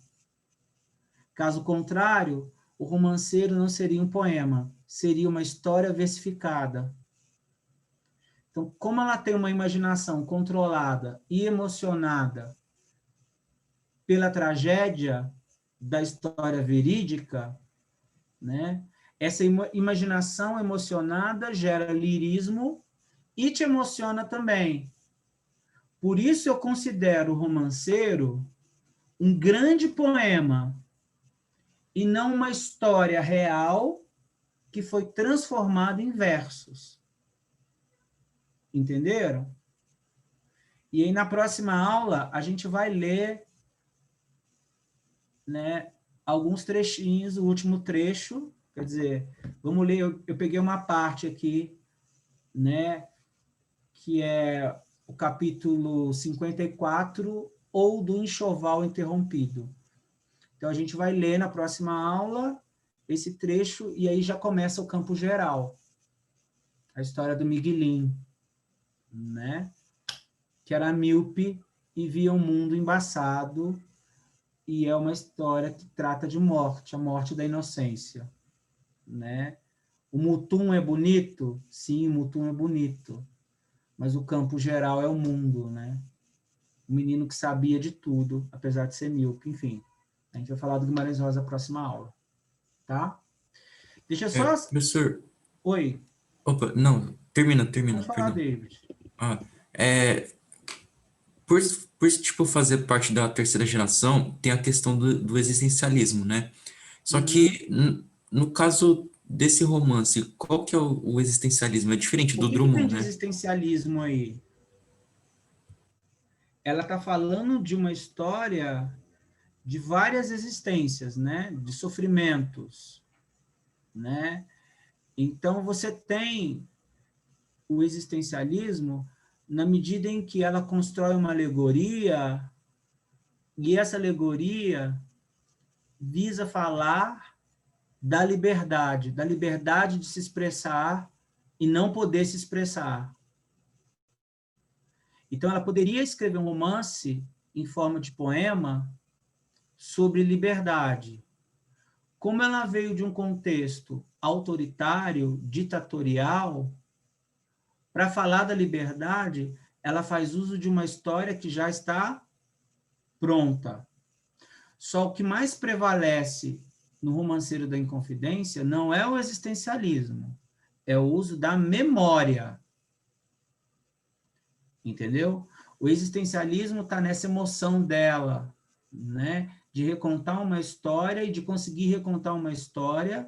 Caso contrário, o romanceiro não seria um poema, seria uma história versificada. Então, como ela tem uma imaginação controlada e emocionada pela tragédia da história verídica, né? Essa imaginação emocionada gera lirismo e te emociona também. Por isso eu considero o romanceiro um grande poema e não uma história real que foi transformada em versos. Entenderam? E aí, na próxima aula, a gente vai ler, né, alguns trechinhos, o último trecho, quer dizer, vamos ler, eu peguei uma parte aqui, né, que é o capítulo 54, ou do Enxoval Interrompido. Então, a gente vai ler na próxima aula esse trecho, e aí já começa o campo geral. A história do Miguelim, né? Que era míope e via um mundo embaçado, e é uma história que trata de morte, a morte da inocência, né? O Mutum é bonito? Sim, o Mutum é bonito, mas o campo geral é o mundo, né? O menino que sabia de tudo, apesar de ser míope, enfim. A gente vai falar do Guimarães Rosa na próxima aula, tá? Deixa eu só... Professor, Oi, opa, não, termina, pode falar, perdão. David. Ah, é, por tipo, fazer parte da terceira geração, tem a questão do existencialismo, né? Só que, no caso desse romance, qual que é o existencialismo? É diferente O do que tem Drummond, de né? existencialismo aí? Ela está falando de uma história de várias existências, né? De sofrimentos, né? Então, você tem o existencialismo na medida em que ela constrói uma alegoria, e essa alegoria visa falar da liberdade de se expressar e não poder se expressar. Então, ela poderia escrever um romance em forma de poema sobre liberdade. Como ela veio de um contexto autoritário, ditatorial, para falar da liberdade, ela faz uso de uma história que já está pronta. Só o que mais prevalece no Romanceiro da Inconfidência não é o existencialismo, é o uso da memória. Entendeu? O existencialismo está nessa emoção dela, né? De recontar uma história e de conseguir recontar uma história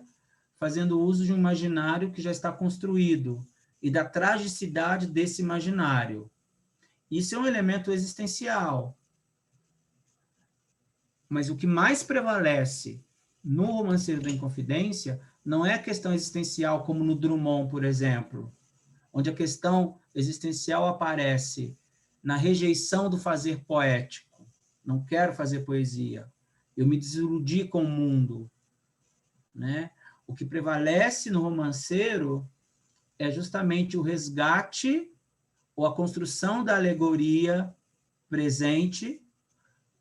fazendo uso de um imaginário que já está construído e da tragicidade desse imaginário. Isso é um elemento existencial. Mas o que mais prevalece no Romanceiro da Inconfidência não é a questão existencial, como no Drummond, por exemplo, onde a questão existencial aparece na rejeição do fazer poético. Não quero fazer poesia. Eu me desiludi com o mundo, né? O que prevalece no Romanceiro é justamente o resgate ou a construção da alegoria presente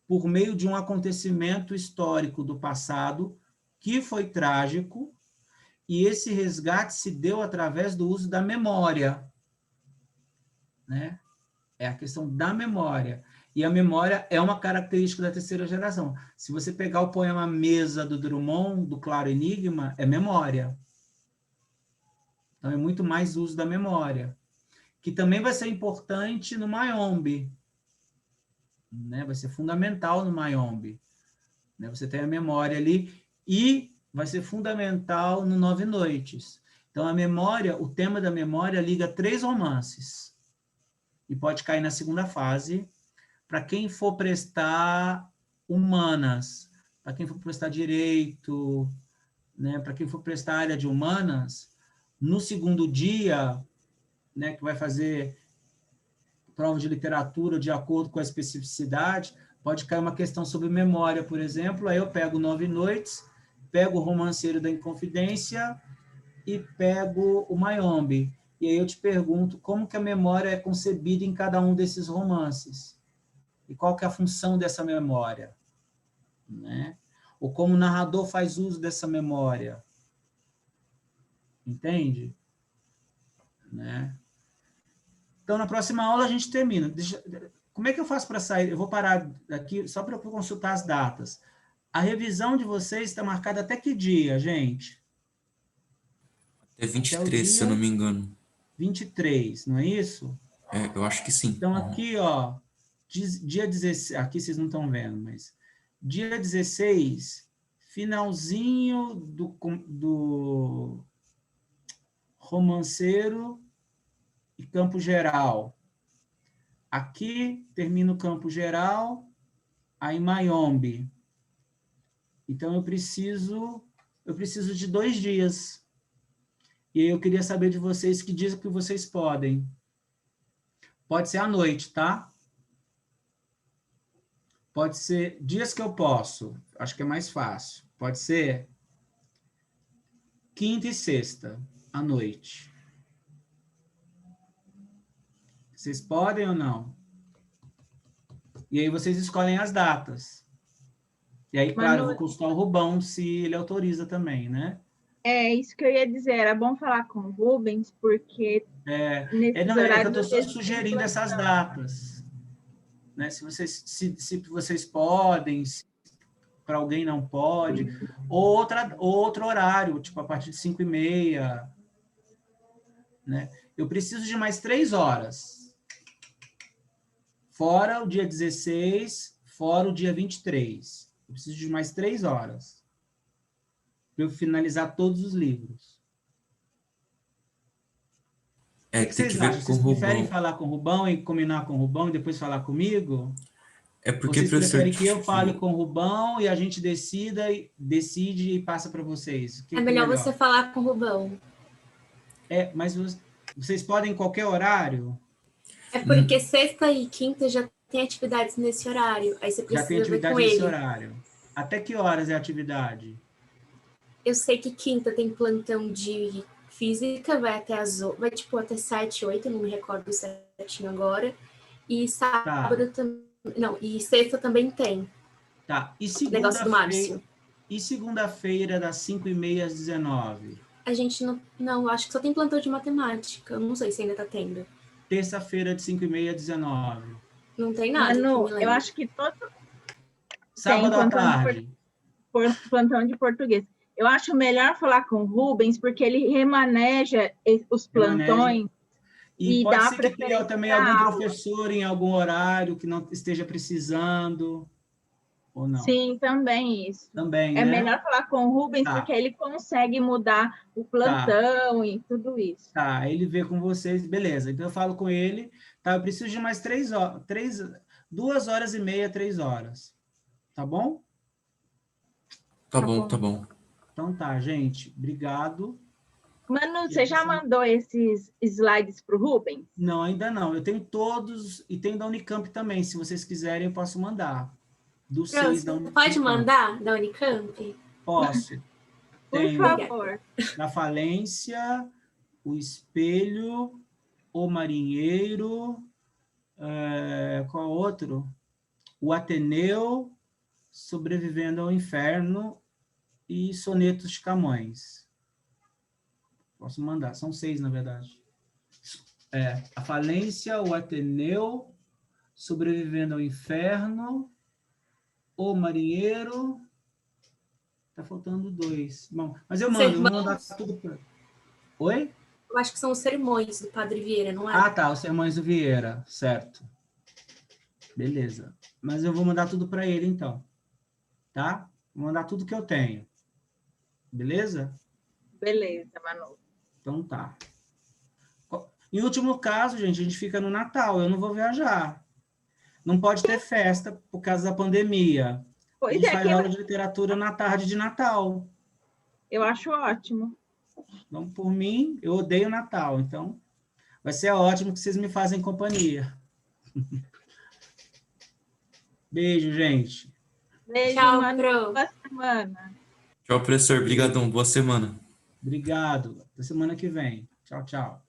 por meio de um acontecimento histórico do passado que foi trágico, e esse resgate se deu através do uso da memória, né? É a questão da memória. E a memória é uma característica da terceira geração. Se você pegar o poema Mesa, do Drummond, do Claro Enigma, é memória. Então, é muito mais uso da memória, que também vai ser importante no Mayombe, né? Vai ser fundamental no Mayombe, né? Você tem a memória ali, e vai ser fundamental no Nove Noites. Então, a memória, o tema da memória liga 3 romances, e pode cair na segunda fase, para quem for prestar humanas, para quem for prestar direito, né? Para quem for prestar área de humanas, no segundo dia, né, que vai fazer prova de literatura de acordo com a especificidade, pode cair uma questão sobre memória, por exemplo, aí eu pego Nove Noites, pego o Romanceiro da Inconfidência e pego o Mayombe. E aí eu te pergunto como que a memória é concebida em cada um desses romances. E qual que é a função dessa memória, né? Ou como o narrador faz uso dessa memória. Entende? Né? Então, na próxima aula a gente termina. Como é que eu faço para sair? Eu vou parar aqui só para eu consultar as datas. A revisão de vocês está marcada até que dia, gente? É Até o 23, se eu não dia me engano. 23, não é isso? É, eu acho que sim. Então, aqui, ó, dia 16, aqui vocês não estão vendo, mas dia 16, finalzinho do Romanceiro e Campo Geral. Aqui termina o Campo Geral, aí Mayombe. Então, eu preciso de 2 dias. E eu queria saber de vocês que dias que vocês podem. Pode ser à noite, tá? Pode ser dias que eu posso. Acho que é mais fácil. Pode ser quinta e sexta, à noite. Vocês podem ou não? E aí vocês escolhem as datas. E aí, claro, eu vou consultar o Rubão se ele autoriza também, né? É isso que eu ia dizer. Era bom falar com o Rubens, porque nesses não, é que eu horários... estou só sugerindo essas datas. Né? Se vocês podem, se para alguém não pode, ou outro horário, tipo a partir de 5h30. Né? Eu preciso de mais 3 horas. Fora o dia 16, fora o dia 23. Eu preciso de mais 3 horas para eu finalizar todos os livros. O que vocês acham? Vocês preferem falar com o Rubão e combinar com o Rubão e depois falar comigo? É porque, vocês professor, preferem que eu fale com o Rubão e a gente decide e passa para vocês? É melhor você falar com o Rubão. Mas vocês podem em qualquer horário? É porque sexta e quinta já tem atividades nesse horário. Aí você precisa já tem atividade ver com nesse ele. horário. Até que horas é a atividade? Eu sei que quinta tem plantão de física, vai até até 7, 8, não me recordo certinho agora. E sábado também. Não, e sexta também tem. Tá. E negócio do Márcio. E segunda-feira, das 5h30 às 19h? A gente não, acho que só tem plantão de matemática. Eu não sei se ainda tá tendo. Terça-feira, de 5h30 às 19h? Não tem nada. Eu acho que todo... Sábado à tarde. Plantão de português. Eu acho melhor falar com o Rubens, porque ele remaneja os plantões. E pode ser que tenha também algum professor em algum horário que não esteja precisando, ou não? Sim, também isso. Também, é né? melhor falar com o Rubens, porque ele consegue mudar o plantão e tudo isso. Tá, ele vê com vocês, beleza. Então eu falo com ele, tá? Eu preciso de mais 3 horas, 2h30, 3 horas. Tá bom? Tá bom, tá bom. Então tá, gente. Obrigado. Manu, você já mandou esses slides para o Rubens? Não, ainda não. Eu tenho todos e tenho da Unicamp também. Se vocês quiserem, eu posso mandar. Do 6 da Unicamp. Pode mandar da Unicamp? Posso. Por Tenho favor. da Falência, o Espelho, o Marinheiro, qual outro? O Ateneu, Sobrevivendo ao Inferno e Sonetos de Camões. Posso mandar, são 6, na verdade. A Falência, o Ateneu, Sobrevivendo ao Inferno, o Marinheiro. Tá faltando 2. Bom, mas eu mando, vou mandar tudo para. Oi? Eu acho que são os sermões do Padre Vieira, não é? Ah, tá, os sermões do Vieira, certo. Beleza. Mas eu vou mandar tudo para ele, então. Tá? Vou mandar tudo que eu tenho. Beleza? Beleza, Manu. Então tá. Em último caso, gente, a gente fica no Natal. Eu não vou viajar. Não pode ter festa por causa da pandemia. A gente faz aula de literatura na tarde de Natal. Eu acho ótimo. Então, por mim, eu odeio Natal. Então, vai ser ótimo que vocês me fazem companhia. Beijo, gente. Beijo, Tchau, Manu. Pro. Boa semana. Tchau, professor. Obrigadão. Boa semana. Obrigado. Até semana que vem. Tchau, tchau.